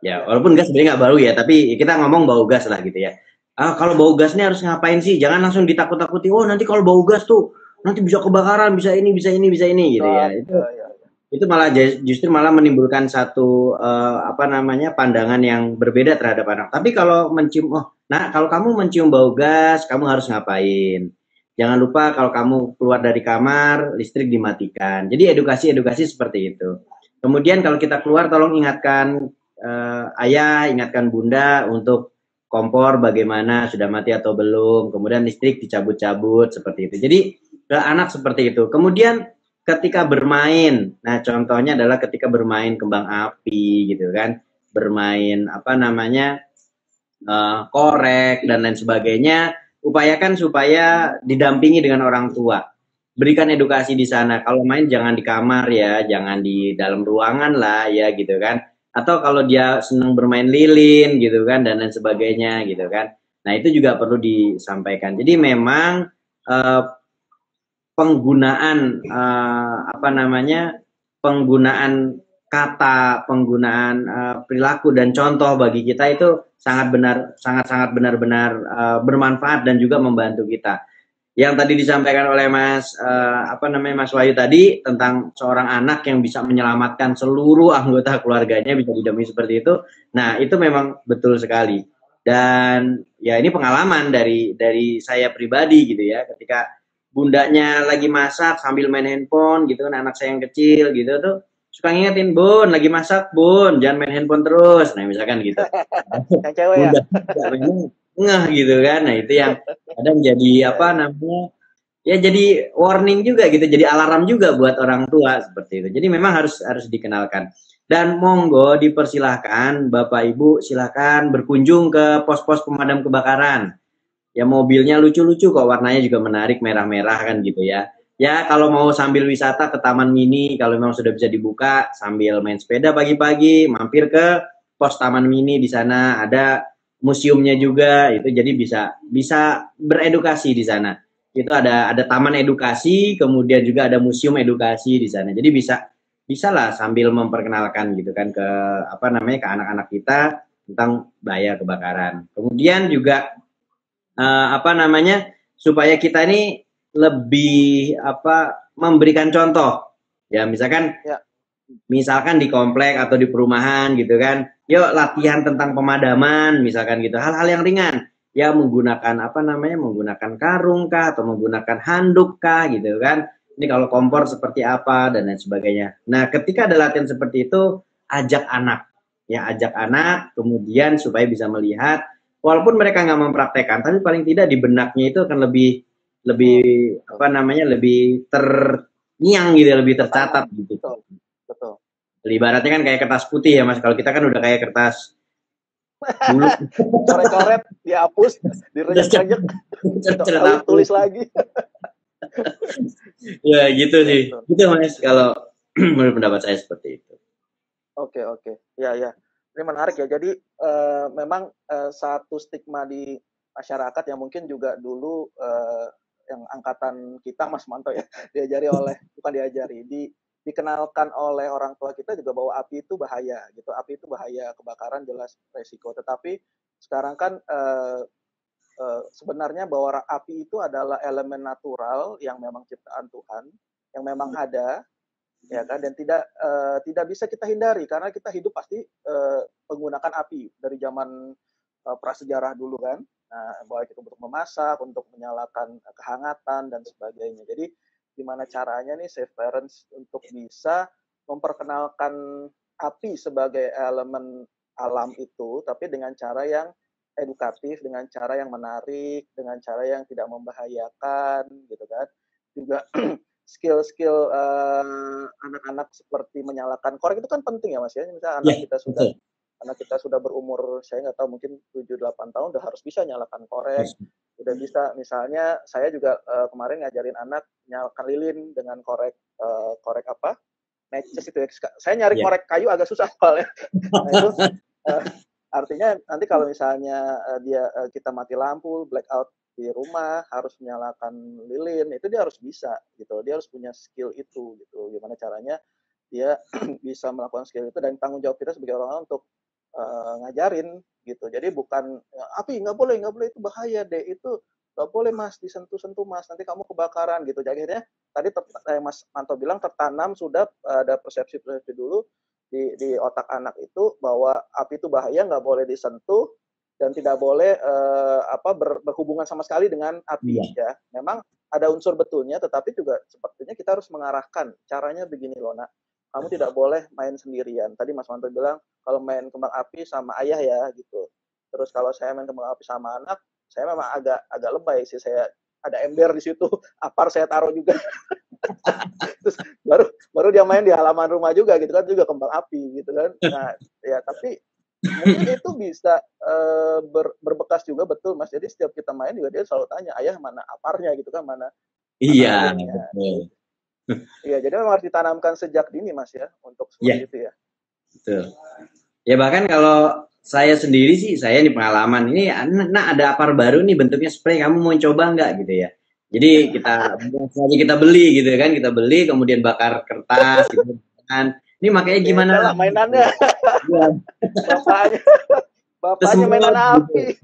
Ya, walaupun gas sebenarnya nggak bau ya, tapi kita ngomong bau gas lah gitu ya. Kalau bau gas ini harus ngapain sih? Jangan langsung ditakut-takuti. Oh nanti kalau bau gas tuh nanti bisa kebakaran, bisa ini gitu ya. Itu malah justru malah menimbulkan satu pandangan yang berbeda terhadap anak. Tapi kalau mencium, kalau kamu mencium bau gas, kamu harus ngapain? Jangan lupa kalau kamu keluar dari kamar, listrik dimatikan. Jadi edukasi seperti itu. Kemudian kalau kita keluar, tolong ingatkan ayah, ingatkan bunda untuk kompor bagaimana, sudah mati atau belum. Kemudian listrik dicabut-cabut seperti itu. Jadi ke anak seperti itu. Kemudian ketika bermain, nah contohnya adalah ketika bermain kembang api gitu kan, bermain korek dan lain sebagainya, upayakan supaya didampingi dengan orang tua. Berikan edukasi di sana. Kalau main jangan di kamar ya, jangan di dalam ruangan lah ya gitu kan. Atau kalau dia senang bermain lilin gitu kan dan lain sebagainya gitu kan. Nah itu juga perlu disampaikan. Jadi memang penggunaan penggunaan kata, penggunaan perilaku dan contoh bagi kita itu sangat benar-benar bermanfaat dan juga membantu kita. Yang tadi disampaikan oleh Mas Wahyu tadi tentang seorang anak yang bisa menyelamatkan seluruh anggota keluarganya, bisa didampingi seperti itu. Nah, itu memang betul sekali. Dan ya ini pengalaman dari saya pribadi gitu ya, ketika bundanya lagi masak sambil main handphone gitu kan, anak saya yang kecil gitu tuh suka ngingetin, Bun, lagi masak, Bun, jangan main handphone terus. Nah, misalkan gitu. Yang cewek ya? Bunda memang ngeh gitu kan. Nah, itu yang kadang jadi apa namanya? Ya jadi warning juga gitu, jadi alarm juga buat orang tua seperti itu. Jadi memang harus dikenalkan. Dan monggo dipersilahkan Bapak Ibu silahkan berkunjung ke pos-pos pemadam kebakaran. Ya mobilnya lucu-lucu kok, warnanya juga menarik, merah-merah kan gitu ya. Ya kalau mau sambil wisata ke Taman Mini, kalau memang sudah bisa dibuka, sambil main sepeda pagi-pagi, mampir ke pos Taman Mini, di sana ada museumnya juga, itu jadi bisa beredukasi di sana. Itu ada taman edukasi, kemudian juga ada museum edukasi di sana. Jadi bisa lah sambil memperkenalkan gitu kan ke apa namanya ke anak-anak kita tentang bahaya kebakaran. Kemudian juga apa namanya supaya kita ini lebih apa memberikan contoh ya, misalkan di komplek atau di perumahan gitu kan, yuk latihan tentang pemadaman misalkan gitu, hal-hal yang ringan ya, menggunakan apa namanya menggunakan karung kah atau menggunakan handuk kah gitu kan, ini kalau kompor seperti apa dan lain sebagainya. Nah ketika ada latihan seperti itu, ajak anak kemudian supaya bisa melihat, walaupun mereka nggak mempraktekkan, tapi paling tidak di benaknya itu akan lebih lebih apa namanya lebih terngiang gitu, lebih tercatat gitu. Betul. Ibaratnya kan kayak kertas putih ya Mas. Kalau kita kan udah kayak kertas dulu. Coret-coret, dihapus, direjek-rejek, tulis lagi. Ya gitu sih. Gitu Mas kalau menurut pendapat saya seperti itu. Oke. Ya. Ini menarik ya. Jadi memang satu stigma di masyarakat yang mungkin juga dulu yang angkatan kita Mas Manto ya dikenalkan oleh orang tua kita juga bahwa api itu bahaya gitu. Api itu bahaya, kebakaran jelas resiko. Tetapi sekarang kan sebenarnya bahwa api itu adalah elemen natural yang memang ciptaan Tuhan, yang memang ada, ya kan, dan tidak bisa kita hindari karena kita hidup pasti menggunakan api dari zaman prasejarah dulu kan. Nah, baik itu untuk memasak, untuk menyalakan kehangatan dan sebagainya. Jadi gimana caranya nih Safe Parents untuk bisa memperkenalkan api sebagai elemen alam itu, tapi dengan cara yang edukatif, dengan cara yang menarik, dengan cara yang tidak membahayakan, gitu kan. Juga skill-skill anak-anak seperti menyalakan korek itu kan penting ya Mas ya. Misalnya anak kita sudah berumur, saya nggak tahu, mungkin 7-8 tahun udah harus bisa nyalakan korek. Udah bisa, misalnya saya juga kemarin ngajarin anak nyalakan lilin dengan korek apa? Matches itu ya. Saya nyari korek kayu agak susah soalnya. Nah, itu artinya nanti kalau misalnya kita mati lampu, blackout di rumah, harus menyalakan lilin, itu dia harus bisa gitu. Dia harus punya skill itu gitu. Gimana caranya dia bisa melakukan skill itu, dan tanggung jawab kita sebagai orang untuk ngajarin gitu. Jadi bukan api nggak boleh itu bahaya deh, itu nggak boleh Mas disentuh Mas, nanti kamu kebakaran gitu. Jadi akhirnya tadi Mas Manto bilang tertanam sudah ada persepsi dulu di otak anak itu bahwa api itu bahaya, nggak boleh disentuh dan tidak boleh berhubungan sama sekali dengan api ya. Memang ada unsur betulnya, tetapi juga sepertinya kita harus mengarahkan caranya begini loh nak. Kamu tidak boleh main sendirian. Tadi Mas Manto bilang kalau main kembang api sama ayah ya gitu. Terus kalau saya main kembang api sama anak, saya memang agak lebay sih. Saya ada ember di situ, apar saya taruh juga. Terus baru dia main di halaman rumah juga gitu kan, juga kembang api gitu kan. Nah ya, tapi mungkin itu bisa berbekas juga, betul Mas. Jadi setiap kita main juga dia selalu tanya, ayah mana aparnya gitu kan, mana. Iya, betul. Iya, jadi memang harus ditanamkan sejak dini Mas ya, untuk seperti itu ya. Betul. Ya bahkan kalau saya sendiri sih, saya di pengalaman ini, ada apar baru nih bentuknya spray, kamu mau coba nggak gitu ya. Jadi kita beli gitu kan, kita beli kemudian bakar kertas gitu kan. Ini makanya gimana? Lah mainannya. Bapaknya mainan api.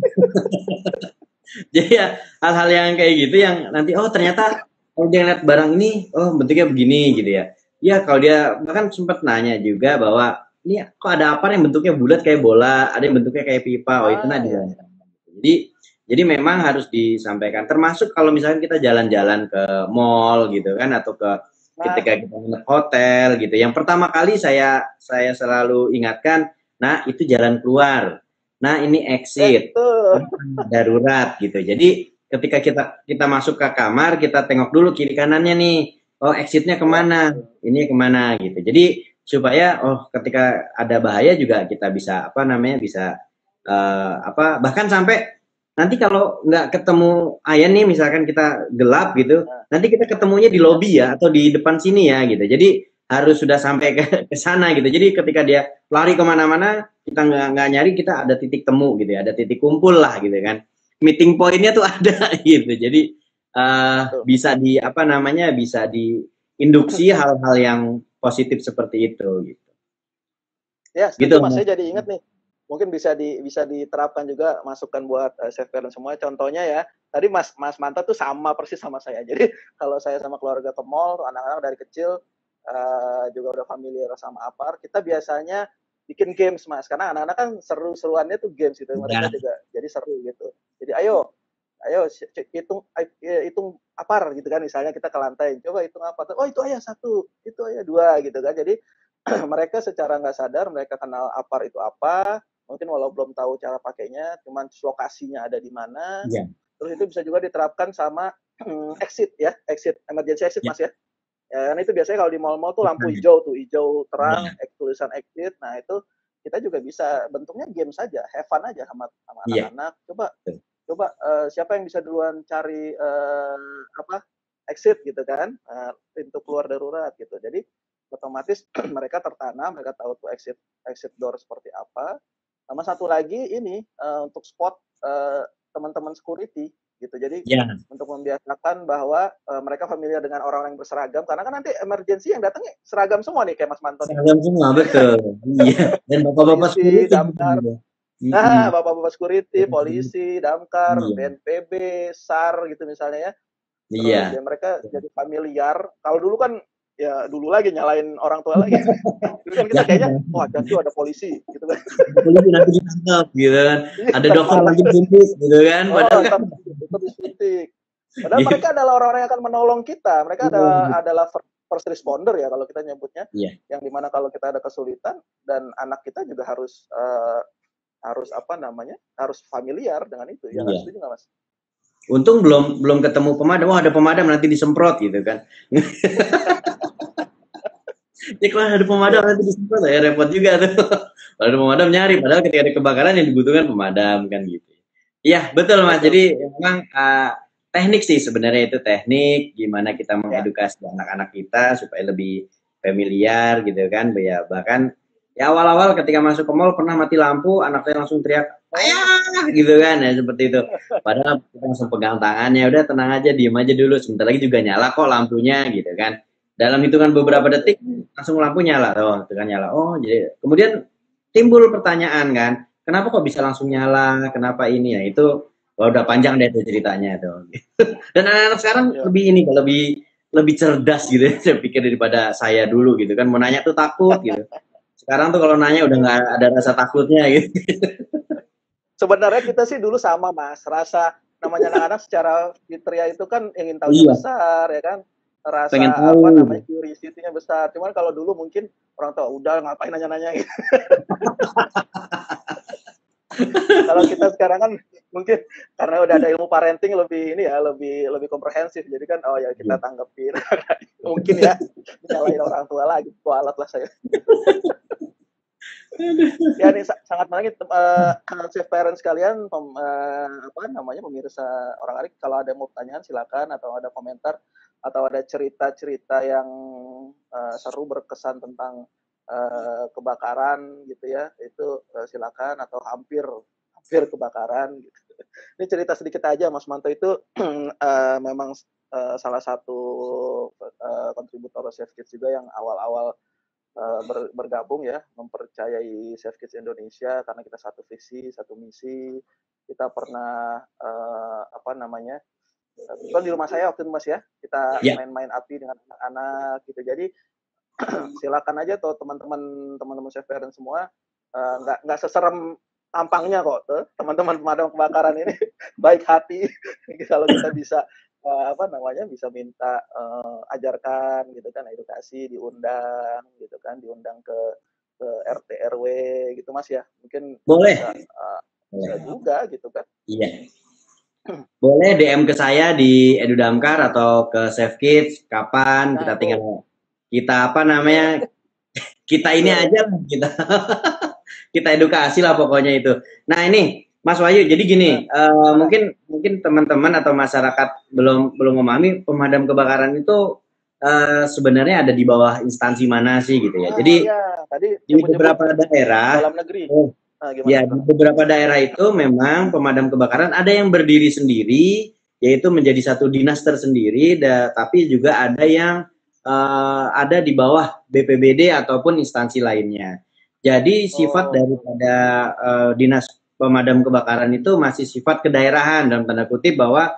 Jadi ya hal-hal yang kayak gitu yang nanti ternyata kalau dia lihat barang ini, bentuknya begini gitu ya. Ya kalau dia bahkan sempat nanya juga bahwa ini kok ada apa yang bentuknya bulat kayak bola, ada yang bentuknya kayak pipa, itu dia. Jadi Jadi memang harus disampaikan. Termasuk kalau misalnya kita jalan-jalan ke mall gitu kan, atau Nah, ketika kita nginep hotel gitu. Yang pertama kali saya selalu ingatkan, nah itu jalan keluar. Nah ini exit. itu Ini darurat gitu. Jadi ketika kita masuk ke kamar, kita tengok dulu kiri kanannya nih. Oh exitnya ya kemana? betul. Ini kemana gitu. Jadi supaya ketika ada bahaya juga kita bisa apa namanya bisa bahkan sampai nanti kalau nggak ketemu Ayan nih, misalkan kita gelap gitu, Nah, nanti kita ketemunya di ya, lobi ya, atau di depan sini ya gitu. Jadi harus sudah sampai ke sana gitu. Jadi ketika dia lari kemana-mana, kita nggak nyari, kita ada titik temu gitu ya, ada titik kumpul lah gitu kan. Meeting pointnya tuh ada gitu. Jadi betul. bisa di apa namanya, bisa diinduksi hal-hal yang positif seperti itu gitu. Ya, Gitu setuju Mas. Mas. Saya jadi ingat nih. Mungkin bisa diterapkan juga masukan buat chef parent semua. Contohnya ya, tadi Mas Manta tuh sama persis sama saya. Jadi kalau saya sama keluarga ke mall, anak-anak dari kecil juga udah familiar sama Apar. Kita biasanya bikin games Mas, karena anak-anak kan seru-seruannya tuh games gitu. Mereka Ya, juga jadi seru gitu. Jadi ayo hitung Apar gitu kan. Misalnya kita ke lantai, coba hitung Apar. Oh itu ayah satu, itu ayah dua gitu kan. Jadi mereka secara nggak sadar mereka kenal Apar itu apa, mungkin walau belum tahu cara pakainya, cuman lokasinya ada di mana. ya, Terus itu bisa juga diterapkan sama exit ya, exit emergency exit ya, Mas ya. Ya, kan itu biasanya kalau di mall-mall tuh lampu ya, hijau tuh, hijau terang, ya, tulisan exit. Nah, itu kita juga bisa bentuknya game saja, have fun aja sama ya. anak-anak. Coba coba siapa yang bisa duluan cari apa exit gitu kan, pintu keluar darurat gitu. Jadi otomatis mereka tertanam, mereka tahu tuh exit exit door seperti apa. Sama satu lagi ini untuk spot teman-teman security gitu. Jadi Ya, untuk membiasakan bahwa mereka familiar dengan orang-orang yang berseragam, karena kan nanti emergency yang datangnya seragam semua nih kayak Mas Manto nih. seragam semua betul. Iya. Dan bapak-bapak Polisi, security damkar, gitu. nah Mm-mm. bapak-bapak security, polisi, damkar, Iya, BNPB, SAR gitu misalnya ya. Terus iya. ya mereka jadi familiar. Kalau dulu kan ya dulu lagi nyalain orang tua lagi. Dulu kan kita Jangan, kayaknya, jangan. wah jangan tuh ada polisi gitu kan. Polisi nanti ditangkap gitu kan. Iya, Ada ntar dokter malah. lagi suntik gitu kan. Oh, Padahal kan ntar dokter disuntik. Padahal gitu. mereka adalah orang-orang yang akan menolong kita. Mereka adalah first responder ya kalau kita nyebutnya. Iya, Yang dimana kalau kita ada kesulitan dan anak kita juga harus apa namanya, harus familiar dengan itu. Ya nggak iya. setuju nggak Mas? Untung belum belum ketemu pemadam. Wah, ada pemadam nanti disemprot gitu kan. Ya kalau ada pemadam Iya, nanti disemprot ya repot juga tuh. Kalau ada pemadam nyari, padahal ketika ada kebakaran yang dibutuhkan pemadam kan gitu. Iya, betul Mas. betul. Jadi memang teknik sih sebenarnya, itu teknik gimana kita Ya, mengedukasi anak-anak kita supaya lebih familiar gitu kan. Ya bahkan ya awal-awal ketika masuk ke mall pernah mati lampu, anaknya langsung teriak, oh, "Ayah!" gitu kan ya, seperti itu. Padahal kita langsung pegang tangannya, udah tenang aja, diem aja dulu. Sebentar lagi juga nyala kok lampunya gitu kan. Dalam hitungan beberapa oke. detik langsung lampu nyala. Oh, itu kan nyala. Oh, jadi kemudian timbul pertanyaan kan, kenapa kok bisa langsung nyala? Kenapa ini ya? Itu udah panjang deh tuh ceritanya tuh. Dan anak-anak sekarang Ya. lebih ini, lebih lebih cerdas gitu ya, saya pikir daripada saya dulu gitu kan. Mau nanya tuh takut gitu. Sekarang tuh kalau nanya udah nggak ada rasa takutnya gitu. Sebenarnya kita sih dulu sama Mas, rasa namanya anak-anak secara fitriah itu kan ingin tahunya Iya, besar ya kan, pengen rasa apa namanya tahu. curiosity-nya besar. Cuman kalau dulu mungkin orang tua udah ngapain nanya-nanya gitu. Kalau kita sekarang kan mungkin karena udah ada ilmu parenting lebih ini ya, lebih lebih komprehensif. Jadi kan oh ya kita Iya. tanggepin. Mungkin ya nyalain orang tua lagi, kualat lah saya. Ya ini sangat menarik chef parents kalian apa namanya pemirsa orang arik, kalau ada mau pertanyaan silakan, atau ada komentar atau ada cerita-cerita yang seru berkesan tentang kebakaran gitu ya, itu silakan, atau hampir hampir kebakaran gitu. Ini cerita sedikit aja, Mas Manto itu memang salah satu kontributor Chef Kids juga yang awal-awal bergabung ya, mempercayai Safe Kids Indonesia karena kita satu visi, satu misi. Kita pernah apa namanya? Kan di rumah saya waktu itu Mas ya, kita Ya, main-main api dengan anak-anak gitu. Jadi silakan aja tuh teman-teman Chef Parent semua, nggak seserem tampangnya kok teman-teman pemadam kebakaran ini baik hati. Kalau kita bisa apa namanya bisa minta ajarkan gitu kan, edukasi, diundang gitu kan, diundang ke RT RW gitu Mas ya, mungkin Boleh. bisa juga gitu kan. Iya. Boleh DM ke saya di EduDamkar atau ke Safe Kids, kapan kita tinggal kita apa namanya kita ini aja lah, kita edukasi lah pokoknya itu. Nah ini Mas Wahyu, jadi gini, mungkin teman-teman atau masyarakat belum memahami pemadam kebakaran itu sebenarnya ada di bawah instansi mana sih gitu ya. Jadi tadi di beberapa daerah dalam negeri. Ya, di beberapa daerah itu memang pemadam kebakaran ada yang berdiri sendiri, yaitu menjadi satu dinas tersendiri, tapi juga ada yang ada di bawah BPBD ataupun instansi lainnya. Jadi sifat daripada dinas pemadam kebakaran itu masih sifat kedaerahan, dalam tanda kutip bahwa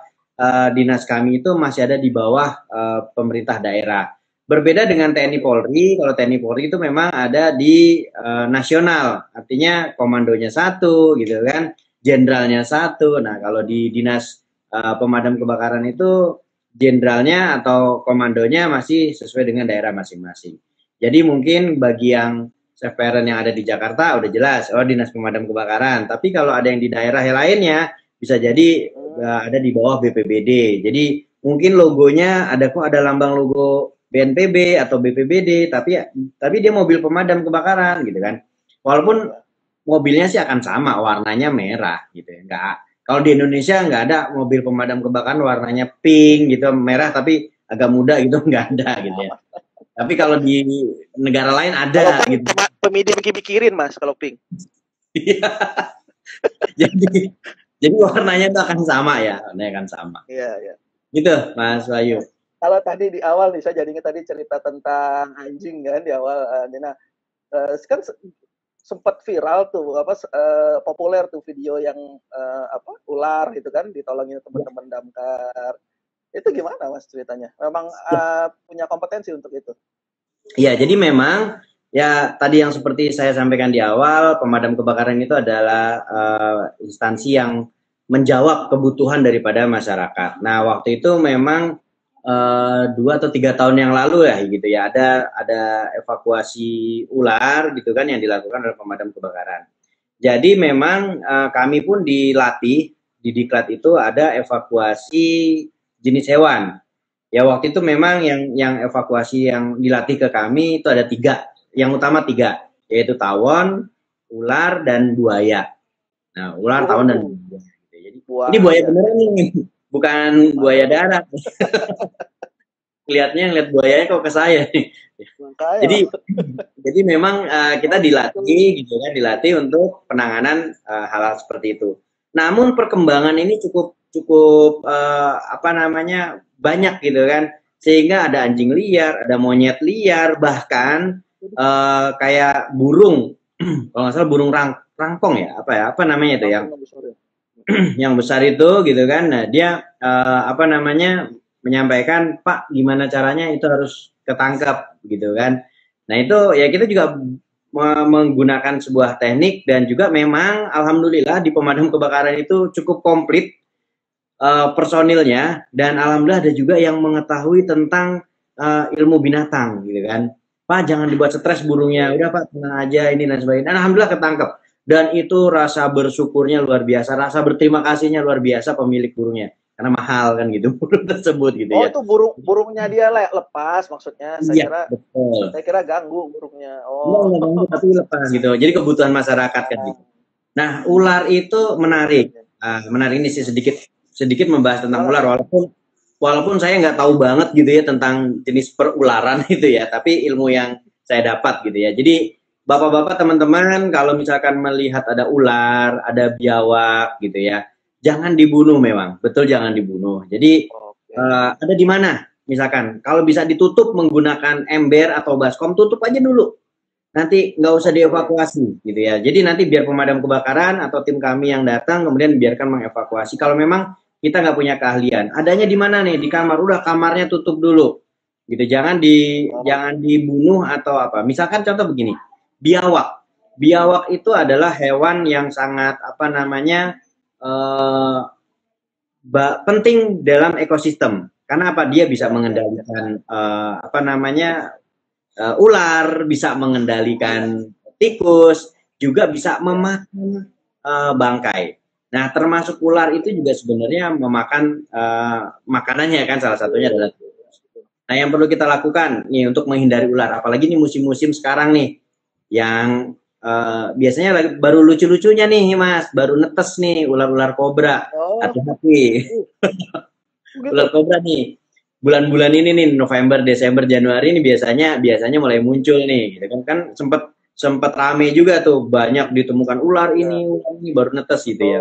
dinas kami itu masih ada di bawah pemerintah daerah. Berbeda dengan TNI Polri, kalau TNI Polri itu memang ada di nasional, artinya komandonya satu gitu kan, jenderalnya satu. Nah kalau di dinas pemadam kebakaran itu jenderalnya atau komandonya masih sesuai dengan daerah masing-masing. Jadi mungkin bagi yang Severan yang ada di Jakarta udah jelas, oh dinas pemadam kebakaran. Tapi kalau ada yang di daerah lainnya bisa jadi ada di bawah BPBD. Jadi mungkin logonya ada lambang logo BNPB atau BPBD, tapi dia mobil pemadam kebakaran gitu kan. Walaupun mobilnya sih akan sama, warnanya merah gitu ya. Kalau di Indonesia nggak ada mobil pemadam kebakaran warnanya pink gitu, merah tapi agak muda gitu, nggak ada gitu ya. Tapi kalau di negara lain ada gitu. Pemidi mikirin Mas kalau pink. jadi warnanya itu akan sama ya, warnanya akan sama. Iya. Gitu Mas Wahyu. Kalau tadi di awal nih, saya jadinya tadi cerita tentang anjing kan di awal, kan sempat viral tuh populer tuh video yang ular gitu kan ditolongin teman-teman damkar. Itu gimana Mas ceritanya? Memang punya kompetensi untuk itu? Iya, jadi memang ya tadi yang seperti saya sampaikan di awal, pemadam kebakaran itu adalah instansi yang menjawab kebutuhan daripada masyarakat. Nah waktu itu memang 2 atau 3 tahun yang lalu ya gitu ya ada evakuasi ular gitu kan yang dilakukan oleh pemadam kebakaran. Jadi memang kami pun dilatih di Diklat itu ada evakuasi jenis hewan. Ya waktu itu memang yang evakuasi yang dilatih ke kami itu ada 3, yang utama 3, yaitu tawon, ular dan buaya. Nah ular, tawon dan buaya. Jadi ini buaya beneran nih. Bukan buaya darat. Ngeliat buayanya kok ke saya nih. Jadi memang kita dilatih gitu kan, dilatih untuk penanganan hal-hal seperti itu. Namun perkembangan ini cukup banyak gitu kan, sehingga ada anjing liar, ada monyet liar, bahkan kayak burung, kalau nggak salah burung rangkong ya, apa namanya itu yang besar itu gitu kan. Nah dia menyampaikan, Pak gimana caranya itu harus ketangkap gitu kan. Nah itu ya kita juga menggunakan sebuah teknik, dan juga memang alhamdulillah di pemadam kebakaran itu cukup komplit personilnya, dan alhamdulillah ada juga yang mengetahui tentang ilmu binatang gitu kan. Pak jangan dibuat stres burungnya, udah Pak tenang aja ini dan sebagainya. Dan alhamdulillah ketangkep. Dan itu rasa bersyukurnya luar biasa, rasa berterima kasihnya luar biasa pemilik burungnya, karena mahal kan gitu burung tersebut gitu ya. Oh itu burungnya dia lepas maksudnya? Saya kira ganggu burungnya. Oh. Nggak ganggu tapi lepas gitu. Jadi kebutuhan masyarakat kan gitu. Nah ular itu menarik. Menarik ini sih sedikit membahas tentang ular, walaupun saya nggak tahu banget gitu ya tentang jenis perularan itu ya, tapi ilmu yang saya dapat gitu ya. Jadi bapak-bapak teman-teman kalau misalkan melihat ada ular, ada biawak gitu ya, jangan dibunuh memang, betul jangan dibunuh. Jadi ada di mana? Misalkan kalau bisa ditutup menggunakan ember atau baskom, tutup aja dulu. Nanti nggak usah dievakuasi gitu ya. Jadi nanti biar pemadam kebakaran atau tim kami yang datang kemudian biarkan mengevakuasi. Kalau memang kita nggak punya keahlian, adanya di mana nih? Di kamar, udah kamarnya tutup dulu. Gitu, jangan dibunuh atau apa. Misalkan contoh begini. Biawak Biawak itu adalah hewan yang sangat apa namanya penting dalam ekosistem. Karena apa? Dia bisa mengendalikan apa namanya ular, bisa mengendalikan tikus, juga bisa memakan bangkai. Nah, termasuk ular itu juga sebenarnya memakan makanannya kan, salah satunya adalah tikus. Nah, yang perlu kita lakukan nih untuk menghindari ular, apalagi nih musim-musim sekarang nih, yang biasanya baru lucu-lucunya nih Mas, baru netes nih ular-ular kobra. Hati-hati. Ular kobra nih. Bulan-bulan ini nih November, Desember, Januari ini biasanya mulai muncul nih, gitu kan. Kan sempat rame juga tuh, banyak ditemukan ular ini baru netes gitu ya.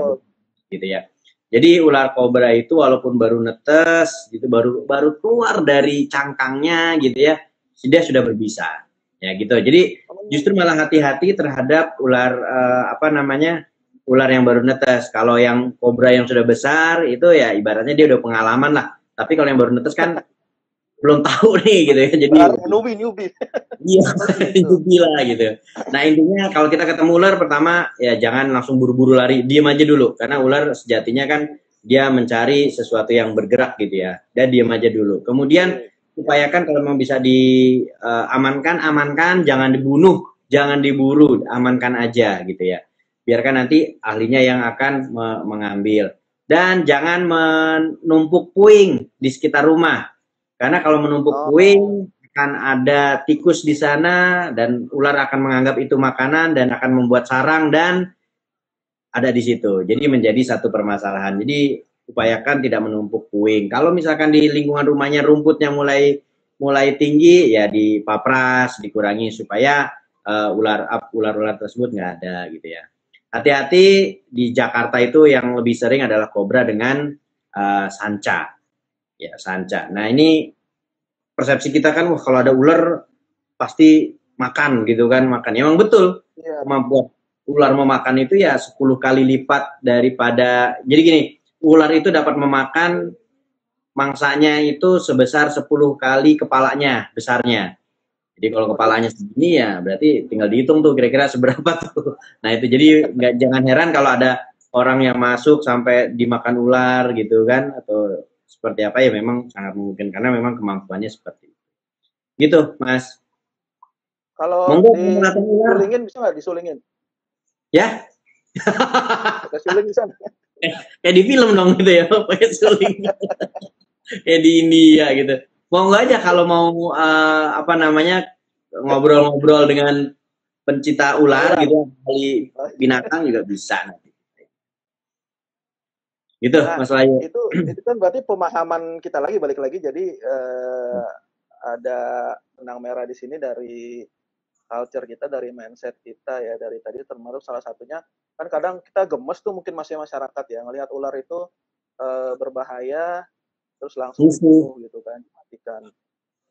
Gitu ya. Jadi ular kobra itu walaupun baru netes gitu, baru keluar dari cangkangnya gitu ya, dia sudah berbisa. Ya gitu. Jadi justru malah hati-hati terhadap ular apa namanya? Ular yang baru netes. Kalau yang kobra yang sudah besar itu ya ibaratnya dia udah pengalaman lah. Tapi kalau yang baru netes kan belum tahu nih gitu ya. Jadi newbie. Iya, newbie lah gitu. Nah intinya kalau kita ketemu ular pertama ya jangan langsung buru-buru lari, diem aja dulu. Karena ular sejatinya kan dia mencari sesuatu yang bergerak gitu ya. Dan diem aja dulu. Kemudian upayakan kalau memang bisa diamankan, amankan, jangan dibunuh, jangan diburu, amankan aja gitu ya. Biarkan nanti ahlinya yang akan mengambil. Dan jangan menumpuk puing di sekitar rumah. Karena kalau menumpuk puing akan ada tikus di sana dan ular akan menganggap itu makanan dan akan membuat sarang dan ada di situ. Jadi menjadi satu permasalahan. Jadi upayakan tidak menumpuk puing. Kalau misalkan di lingkungan rumahnya rumputnya mulai tinggi ya dipapras, dikurangi supaya ular-ular tersebut nggak ada gitu ya. Hati-hati di Jakarta itu yang lebih sering adalah kobra dengan sanca. Ya, sanca. Nah, ini persepsi kita kan wah kalau ada ular pasti makan gitu kan, makan. Emang betul. Kemampuan ular memakan itu ya 10 kali lipat daripada, jadi gini, ular itu dapat memakan mangsanya itu sebesar 10 kali kepalanya besarnya. Jadi kalau kepalanya segini ya berarti tinggal dihitung tuh kira-kira seberapa tuh. Nah itu jadi jangan heran kalau ada orang yang masuk sampai dimakan ular gitu kan, atau seperti apa ya, memang sangat mungkin karena memang kemampuannya seperti itu. Gitu Mas. Kalau disulingin bisa nggak disulingin? Ya. Pakai suling bisa. Kayak di film dong gitu ya, pakai suling. Kayak di India gitu. Mau nggak aja kalau mau apa namanya ngobrol-ngobrol dengan pencinta ular gitu, kali binatang juga bisa nanti. Gitu Mas Wahyu. Itu kan berarti pemahaman kita lagi, balik lagi. Jadi ada benang merah di sini dari culture kita, dari mindset kita ya, dari tadi termasuk salah satunya kan kadang kita gemes tuh mungkin masih masyarakat ya ngelihat ular itu berbahaya terus langsung dibunuh gitu kan, dimatikan.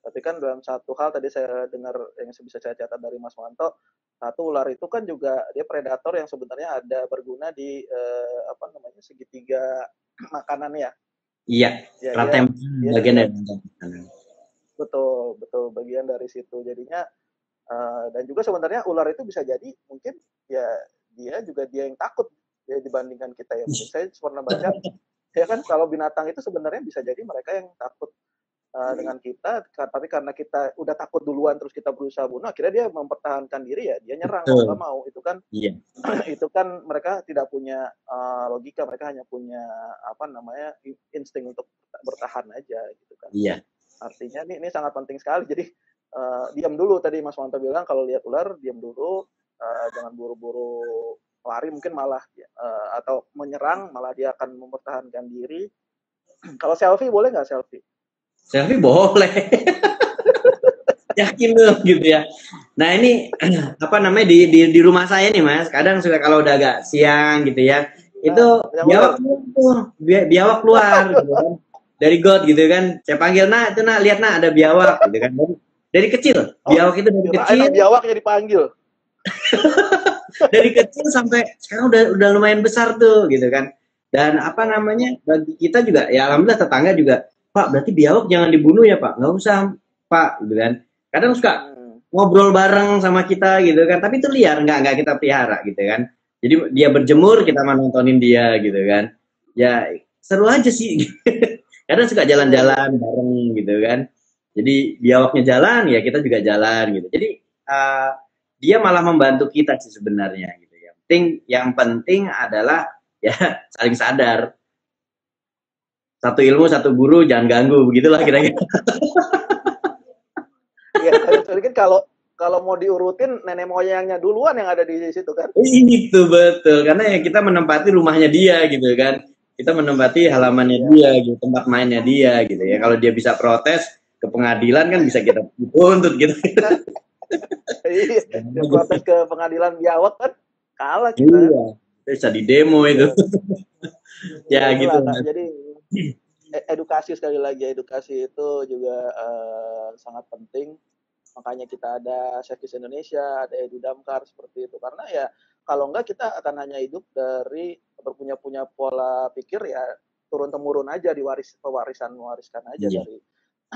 Tapi kan dalam satu hal tadi saya dengar yang bisa saya catat dari Mas Wanto, satu ular itu kan juga dia predator yang sebenarnya ada berguna di apa namanya segitiga makanan ya. Iya. Ya, bagian dari makanan. Betul bagian dari situ. Jadinya dan juga sebenarnya ular itu bisa jadi mungkin ya dia yang takut ya dibandingkan kita ya. Mungkin saya pernah baca ya kan kalau binatang itu sebenarnya bisa jadi mereka yang takut dengan kita, tapi karena kita udah takut duluan terus kita berusaha bunuh, akhirnya dia mempertahankan diri ya, dia nyerang mau nggak mau. Itu kan itu kan mereka tidak punya logika, mereka hanya punya apa namanya insting untuk bertahan aja gitu kan. Iya. Artinya ini sangat penting sekali. Jadi diam dulu, tadi Mas Wanto bilang kalau lihat ular diam dulu, jangan buru-buru lari, mungkin malah atau menyerang, malah dia akan mempertahankan diri. Kalau selfie boleh nggak selfie? Selfie boleh. Yakin loh gitu ya. Nah ini apa namanya di rumah saya nih Mas, kadang suka kalau udah agak siang gitu ya, itu biawak keluar gitu kan. Dari got gitu kan, saya panggil nak, itu nak, lihat nak ada biawak gitu kan. Dari kecil, biawak itu dari kecil. Biawaknya dipanggil. Dari kecil sampai sekarang udah lumayan besar tuh gitu kan. Dan apa namanya, bagi kita juga ya alhamdulillah tetangga juga, Pak berarti biawak jangan dibunuh ya Pak, nggak usah Pak gitu kan. Kadang suka ngobrol bareng sama kita gitu kan. Tapi itu liar, nggak kita pelihara gitu kan. Jadi dia berjemur, kita nontonin dia gitu kan. Ya seru aja sih. Kadang suka jalan-jalan bareng gitu kan. Jadi biawaknya jalan, ya kita juga jalan gitu. Jadi dia malah membantu kita sih sebenarnya gitu. Yang penting adalah ya saling sadar. Satu ilmu, satu guru, jangan ganggu, begitulah kira-kira. Ya, kan kalau mau diurutin nenek moyangnya duluan yang ada di situ kan. Itu betul, karena ya kita menempati rumahnya dia gitu kan. Kita menempati halamannya dia gitu, tempat mainnya dia gitu ya. Kalau dia bisa protes ke pengadilan kan bisa kita tuntut gitu. Iya, protes ke pengadilan biawak kan kalah kita. Iya, bisa di demo itu. Ya gitu. Jadi edukasi sekali lagi, edukasi itu juga sangat penting. Makanya kita ada Service Indonesia, ada Edudamkar seperti itu. Karena ya kalau enggak kita akan hanya hidup dari punya pola pikir ya turun temurun aja, mewariskan aja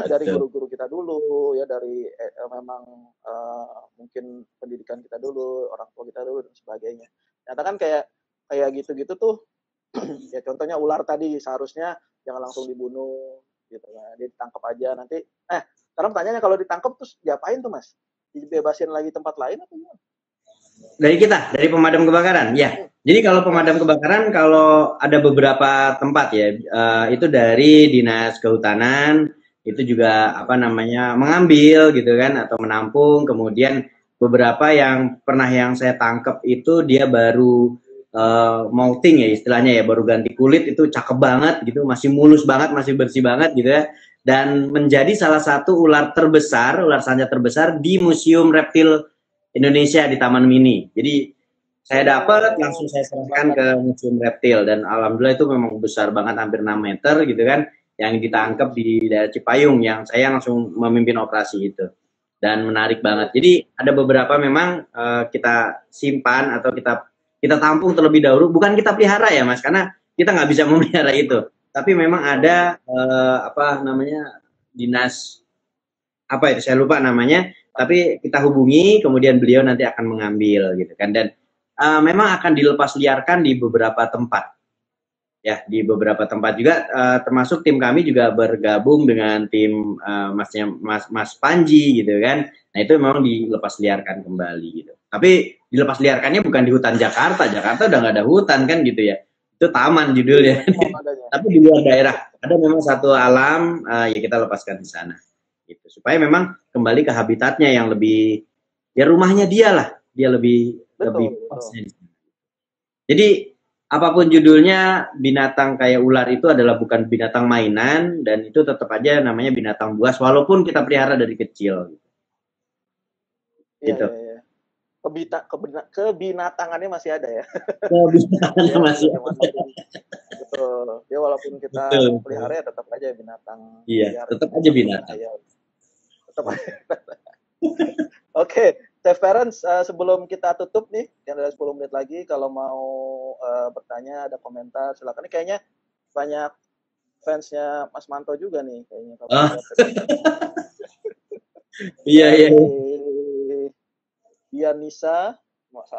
dari guru-guru kita dulu ya, dari memang mungkin pendidikan kita dulu, orang tua kita dulu dan sebagainya. Ternyata kan kayak gitu-gitu tuh ya contohnya ular tadi seharusnya jangan langsung dibunuh gitu kan, dia ditangkap aja nanti. Sekarang pertanyaannya kalau ditangkap terus diapain tuh Mas? Dibebasin lagi tempat lain atau gimana? Dari pemadam kebakaran ya. Jadi kalau pemadam kebakaran, kalau ada beberapa tempat ya, itu dari dinas kehutanan itu juga mengambil gitu kan, atau menampung. Kemudian beberapa yang saya tangkap itu dia baru molting ya istilahnya ya, baru ganti kulit, itu cakep banget gitu, masih mulus banget, masih bersih banget gitu ya, dan menjadi salah satu ular sanca terbesar di Museum Reptil Indonesia di Taman Mini. Jadi saya dapat langsung saya serahkan ke Museum Reptil, dan alhamdulillah itu memang besar banget, hampir 6 meter gitu kan, yang ditangkap di daerah Cipayung, yang saya langsung memimpin operasi itu, dan menarik banget. Jadi ada beberapa memang kita simpan atau kita tampung terlebih dahulu, bukan kita pelihara ya Mas, karena kita nggak bisa memelihara itu, tapi memang ada dinas saya lupa namanya, tapi kita hubungi, kemudian beliau nanti akan mengambil gitu kan, dan memang akan dilepas liarkan di beberapa tempat ya, di beberapa tempat juga, termasuk tim kami juga bergabung dengan tim Mas Panji gitu kan. Nah itu memang dilepas liarkan kembali gitu. Tapi dilepas liarkannya bukan di hutan Jakarta udah nggak ada hutan kan gitu ya, itu taman judulnya. Tapi di luar daerah ada memang satu alam, ya kita lepaskan di sana gitu, supaya memang kembali ke habitatnya yang lebih, ya rumahnya dia lah, dia lebih pasnya. Jadi apapun judulnya, binatang kayak ular itu adalah bukan binatang mainan, dan itu tetap aja namanya binatang buas walaupun kita pelihara dari kecil. Gitu. Iya. Kebinatangannya masih ada ya. Kebinatangannya masih ada. Betul. Ya walaupun kita pelihara ya tetap aja binatang. Iya, tetap aja binatang. Tetap aja. Oke, Chef Parents, sebelum kita tutup nih, yang ada 10 menit lagi, kalau mau bertanya, ada komentar, silakan. Ini kayaknya banyak fansnya Mas Manto juga nih, kayaknya. Iya. Dianisa,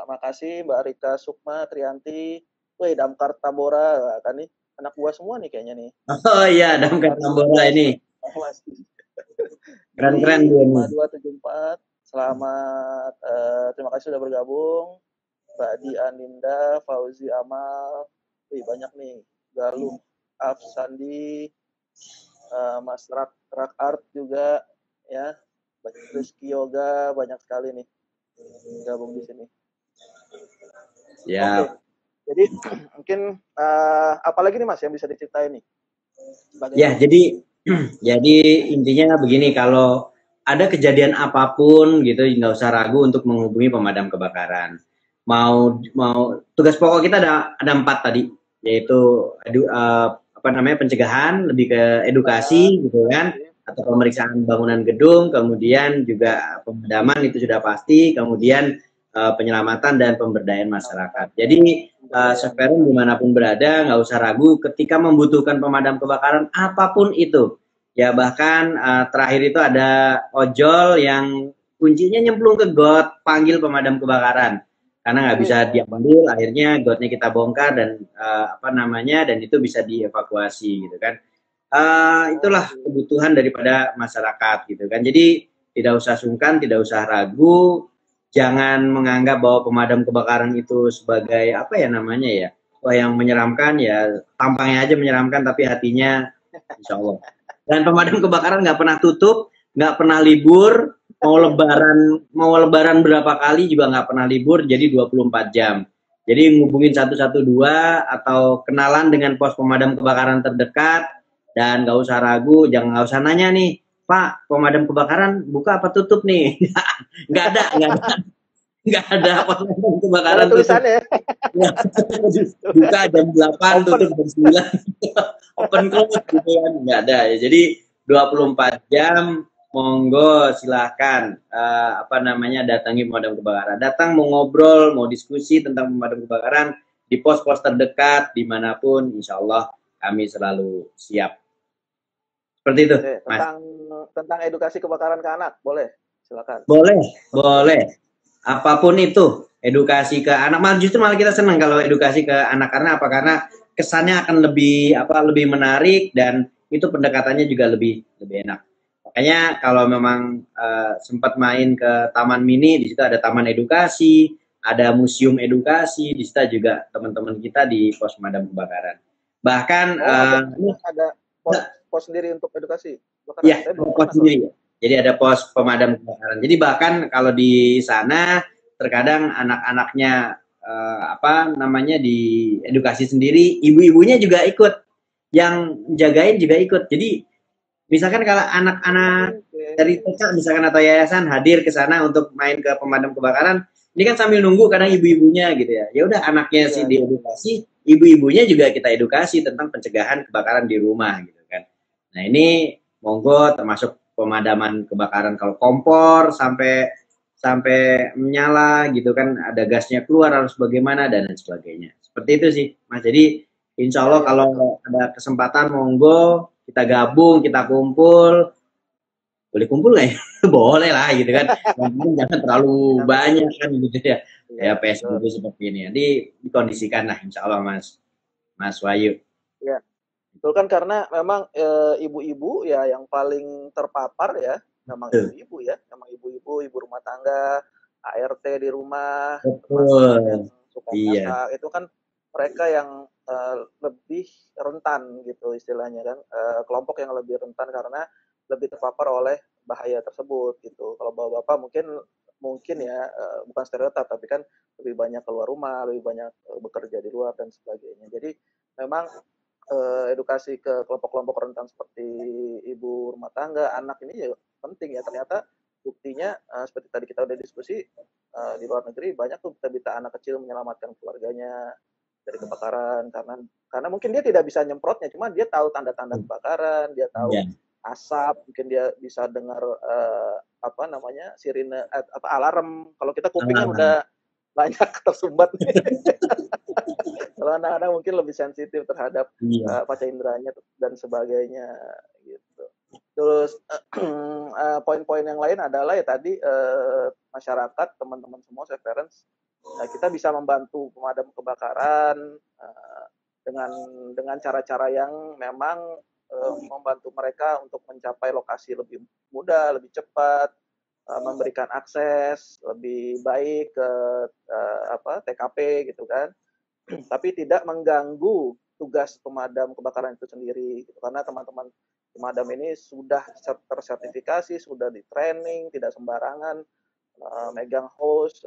makasih. Mbak Rika Sukma, Trianti, Damkar Tambora, kan nih anak buah semua nih kayaknya nih. Oh iya, Damkar Tambora ini. Keren-keren dia nih. 5274. Selamat, terima kasih sudah bergabung. Mbak Dianinda, Fauzi Amal, banyak nih. Galuh, Afsandi, Mas Rak Art juga, ya. Rizky Yoga, banyak sekali nih gabung di sini. Ya. Okay. Jadi mungkin apalagi nih Mas yang bisa diceritain nih? Ya, jadi intinya begini, kalau ada kejadian apapun gitu, nggak usah ragu untuk menghubungi pemadam kebakaran. Mau tugas pokok kita ada 4 tadi, yaitu pencegahan, lebih ke edukasi gitu kan, atau pemeriksaan bangunan gedung, kemudian juga pemadaman itu sudah pasti, kemudian penyelamatan dan pemberdayaan masyarakat. Jadi Chef Parents dimanapun berada, nggak usah ragu ketika membutuhkan pemadam kebakaran apapun itu. Ya bahkan terakhir itu ada ojol yang kuncinya nyemplung ke got, panggil pemadam kebakaran. Karena nggak bisa diambil, akhirnya gotnya kita bongkar dan dan itu bisa dievakuasi gitu kan. Itulah kebutuhan daripada masyarakat gitu kan. Jadi tidak usah sungkan, tidak usah ragu, jangan menganggap bahwa pemadam kebakaran itu sebagai apa ya namanya ya, yang menyeramkan ya, tampangnya aja menyeramkan tapi hatinya insya Allah. Dan pemadam kebakaran nggak pernah tutup, nggak pernah libur, mau lebaran berapa kali juga nggak pernah libur, jadi 24 jam. Jadi ngubungin 112 atau kenalan dengan pos pemadam kebakaran terdekat, dan nggak usah ragu, nggak usah nanya nih, Pak, pemadam kebakaran buka apa tutup nih? Nggak ada pemadam kebakaran tutup. Buka jam 8, tutup jam 9. Open close gitu kan, nggak ada ya. Jadi 24 jam, monggo silahkan datangi pemadam kebakaran. Datang mau ngobrol, mau diskusi tentang pemadam kebakaran di pos-pos terdekat dimanapun, insya Allah kami selalu siap. Seperti itu. Mas. Tentang edukasi kebakaran ke anak, boleh? Silakan. Boleh. Apapun itu, edukasi ke anak. Justru malah kita senang kalau edukasi ke anak, karena apa? Karena kesannya akan lebih menarik dan itu pendekatannya juga lebih enak. Makanya kalau memang sempat main ke Taman Mini, di situ ada taman edukasi, ada museum edukasi, di situ juga teman-teman kita di pos pemadam kebakaran. Bahkan ada pos sendiri untuk edukasi. Iya, pos sendiri. Jadi ada pos pemadam kebakaran. Jadi bahkan kalau di sana terkadang anak-anaknya di edukasi sendiri, ibu-ibunya juga ikut, yang jagain juga ikut. Jadi misalkan kalau anak-anak dari TK misalkan atau yayasan hadir ke sana untuk main ke pemadam kebakaran, ini kan sambil nunggu kadang ibu-ibunya gitu ya. Ya udah, anaknya sih diedukasi, ibu-ibunya juga kita edukasi tentang pencegahan kebakaran di rumah gitu kan. Nah, ini monggo, termasuk pemadaman kebakaran kalau kompor sampai menyala gitu kan, ada gasnya keluar harus bagaimana dan lain sebagainya. Seperti itu sih, Mas. Jadi insya Allah kalau ada kesempatan monggo kita gabung, kita kumpul. Boleh kumpul nggak ya? Boleh lah gitu kan. Jangan terlalu banyak kan gitu ya. Ya PSBB seperti ini. Nanti dikondisikan lah insya Allah, Mas Wahyu. Ya. Betul kan, karena memang ibu-ibu ya yang paling terpapar ya, memang ibu-ibu ya, memang ibu-ibu, ibu rumah tangga, ART di rumah, yang suka masak, itu kan mereka yang lebih rentan gitu istilahnya kan, kelompok yang lebih rentan karena lebih terpapar oleh bahaya tersebut gitu. Kalau bapak-bapak mungkin ya bukan stereotip, tapi kan lebih banyak keluar rumah, lebih banyak bekerja di luar dan sebagainya. Jadi memang edukasi ke kelompok-kelompok rentan seperti ibu rumah tangga, anak ini ya penting ya. Ternyata buktinya seperti tadi kita udah diskusi, di luar negeri banyak tuh berita anak kecil menyelamatkan keluarganya dari kebakaran karena mungkin dia tidak bisa nyemprotnya, cuma dia tahu tanda-tanda kebakaran, dia tahu asap, mungkin dia bisa dengar sirine alarm. Kalau kita kupingnya udah banyak tersumbat. Kalau anak-anak mungkin lebih sensitif terhadap panca inderanya dan sebagainya gitu. Terus poin-poin yang lain adalah ya tadi masyarakat, teman-teman semua, saya parents, kita bisa membantu pemadam kebakaran dengan cara-cara yang memang membantu mereka untuk mencapai lokasi lebih mudah, lebih cepat, memberikan akses lebih baik ke TKP gitu kan. Tapi tidak mengganggu tugas pemadam kebakaran itu sendiri gitu. Karena teman-teman pemadam ini sudah tersertifikasi, sudah di training, tidak sembarangan megang hose,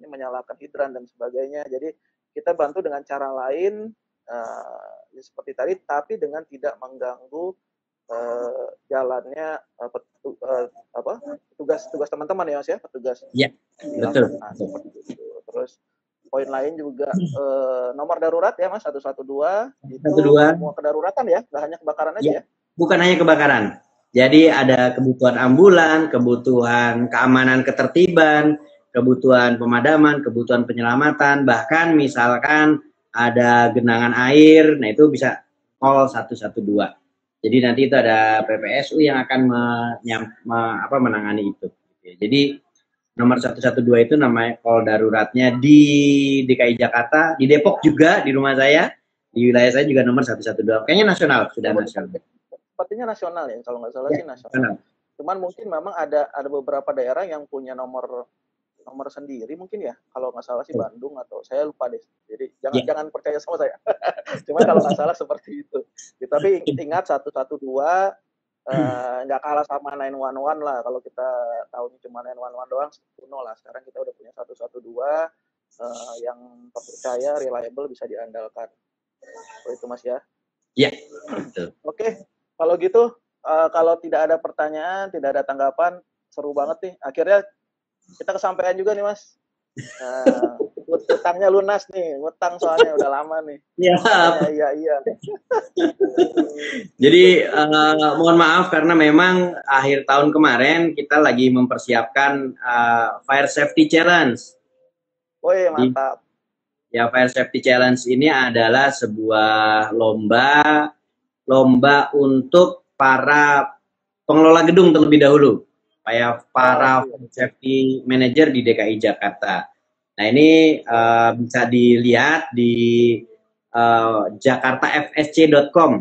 menyalakan hidran dan sebagainya. Jadi kita bantu dengan cara lain seperti tadi, tapi dengan tidak mengganggu jalannya tugas teman-teman ya Mas ya, petugas. Iya, betul. Terus poin lain juga nomor darurat ya Mas, 112 itu semua kedaruratan ya, nggak hanya kebakaran aja ya. Bukan hanya kebakaran. Jadi ada kebutuhan ambulan, kebutuhan keamanan ketertiban, kebutuhan pemadaman, kebutuhan penyelamatan, bahkan misalkan ada genangan air, nah itu bisa call 112. Jadi nanti itu ada PPSU yang akan menangani itu. Jadi nomor 112 itu namanya call daruratnya di DKI Jakarta, di Depok juga, di rumah saya, di wilayah saya juga nomor 112. Kayaknya nasional, sudah nasional. Sepertinya nasional ya, kalau nggak salah Ya, sih nasional. Cuman mungkin memang ada beberapa daerah yang punya nomor sendiri mungkin ya, kalau nggak salah sih Bandung atau saya lupa deh. Jadi jangan percaya sama saya. Cuma kalau nggak salah seperti itu. Tapi ingat 112 nggak kalah sama 911 lah. Kalau kita tahunya cuma 911 doang, kuno lah. Sekarang kita udah punya 112 yang terpercaya, reliable, bisa diandalkan. Oh, itu Mas ya. Iya. Oke, kalau gitu kalau tidak ada pertanyaan, tidak ada tanggapan, seru banget nih. Akhirnya kita kesampaian juga nih Mas. Utangnya lunas nih, utang soalnya udah lama nih. Iya. Jadi mohon maaf karena memang akhir tahun kemarin kita lagi mempersiapkan Fire Safety Challenge. Oh iya, mantap. Ya, Fire Safety Challenge ini adalah sebuah lomba untuk para pengelola gedung terlebih dahulu. Para safety manager di DKI Jakarta. Nah, ini bisa dilihat di jakartafsc.com.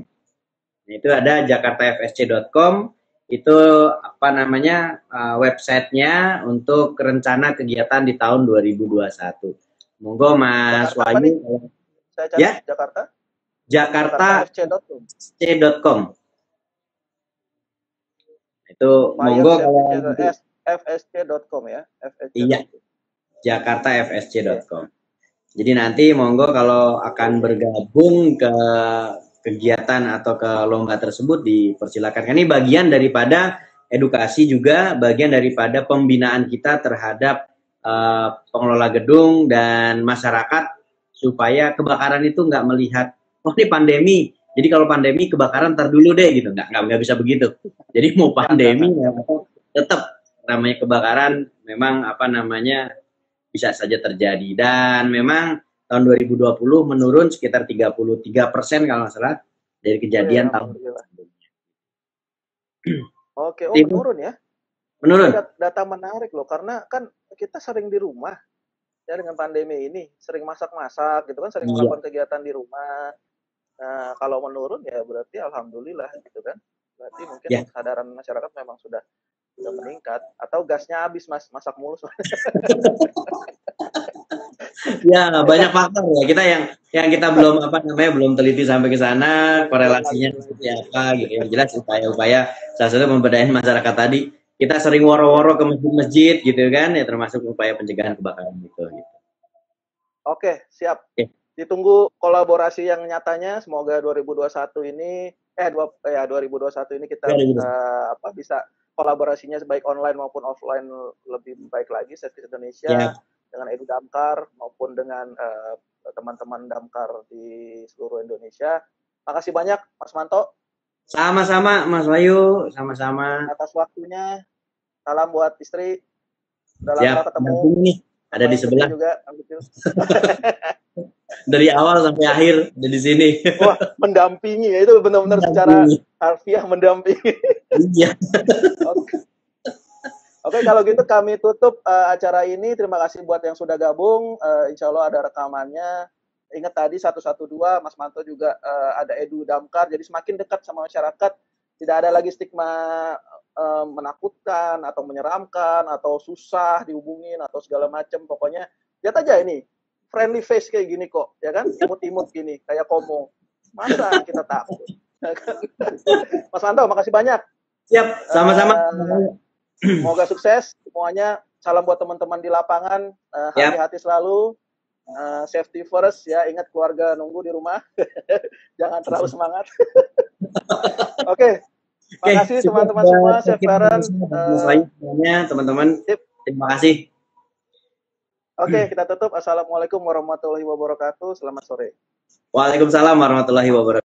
Itu ada jakartafsc.com. Itu apa namanya websitenya untuk rencana kegiatan di tahun 2021. Monggo Mas Wahyu. Saya cari ya? jakartafsc.com. Itu monggo kalau fsc.com ya. Iya. jakartafsc.com. Jadi nanti monggo kalau akan bergabung ke kegiatan atau ke lomba tersebut dipersilakan. Ini bagian daripada edukasi juga, bagian daripada pembinaan kita terhadap pengelola gedung dan masyarakat supaya kebakaran itu nggak melihat oh ini pandemi. Jadi kalau pandemi kebakaran ntar dulu deh gitu, nggak bisa begitu. Jadi mau pandemi tetap namanya kebakaran memang apa namanya bisa saja terjadi dan memang tahun 2020 menurun sekitar 33% kalau nggak salah dari kejadian tahun sebelumnya. Oke, menurun ya? Menurun. Data menarik loh karena kan kita sering di rumah ya dengan pandemi ini, sering masak-masak gitu kan, sering melakukan kegiatan di rumah. Nah, kalau menurun ya berarti alhamdulillah gitu kan. Berarti mungkin kesadaran masyarakat memang sudah meningkat atau gasnya habis Mas, masak mulu. Ya, banyak faktor ya. Kita yang kita belum teliti sampai ke sana korelasinya seperti apa gitu. Yang jelas upaya-upaya salah satu pemberdayaan masyarakat tadi. Kita sering woro-woro ke masjid-masjid gitu kan ya, termasuk upaya pencegahan kebakaran gitu. Oke, siap. Ditunggu kolaborasi yang nyatanya. Semoga 2021 ini 2021 ini kita bisa kolaborasinya baik online maupun offline lebih baik lagi. Safety Indonesia dengan Edu Damkar maupun dengan teman-teman Damkar di seluruh Indonesia. Makasih banyak Mas Manto. Sama-sama Mas Wahyu, sama-sama. Atas waktunya. Salam buat istri. Udah lama ketemu. Nih. Ada di sebelah. Juga. Dari awal sampai akhir ada di sini. Wah, mendampingi ya, itu benar-benar secara harfiah mendampingi. Iya. Oke, kalau gitu kami tutup acara ini. Terima kasih buat yang sudah gabung. Insya Allah ada rekamannya. Ingat tadi 112, Mas Manto juga ada Edu Damkar. Jadi semakin dekat sama masyarakat. Tidak ada lagi stigma menakutkan atau menyeramkan atau susah dihubungin atau segala macam. Pokoknya lihat aja ini. Friendly face kayak gini kok, ya kan? Imut-imut gini, kayak Komo. Masa kita takut? Mas Manto, makasih banyak. Siap, sama-sama. Semoga sukses semuanya. Salam buat teman-teman di lapangan. Hati-hati selalu. Safety first ya. Ingat keluarga nunggu di rumah. Jangan terlalu semangat. Oke. Terima kasih teman-teman semua. Chef Feren. Teman-teman. Terima kasih. Oke, kita tutup. Assalamualaikum warahmatullahi wabarakatuh. Selamat sore. Waalaikumsalam warahmatullahi wabarakatuh.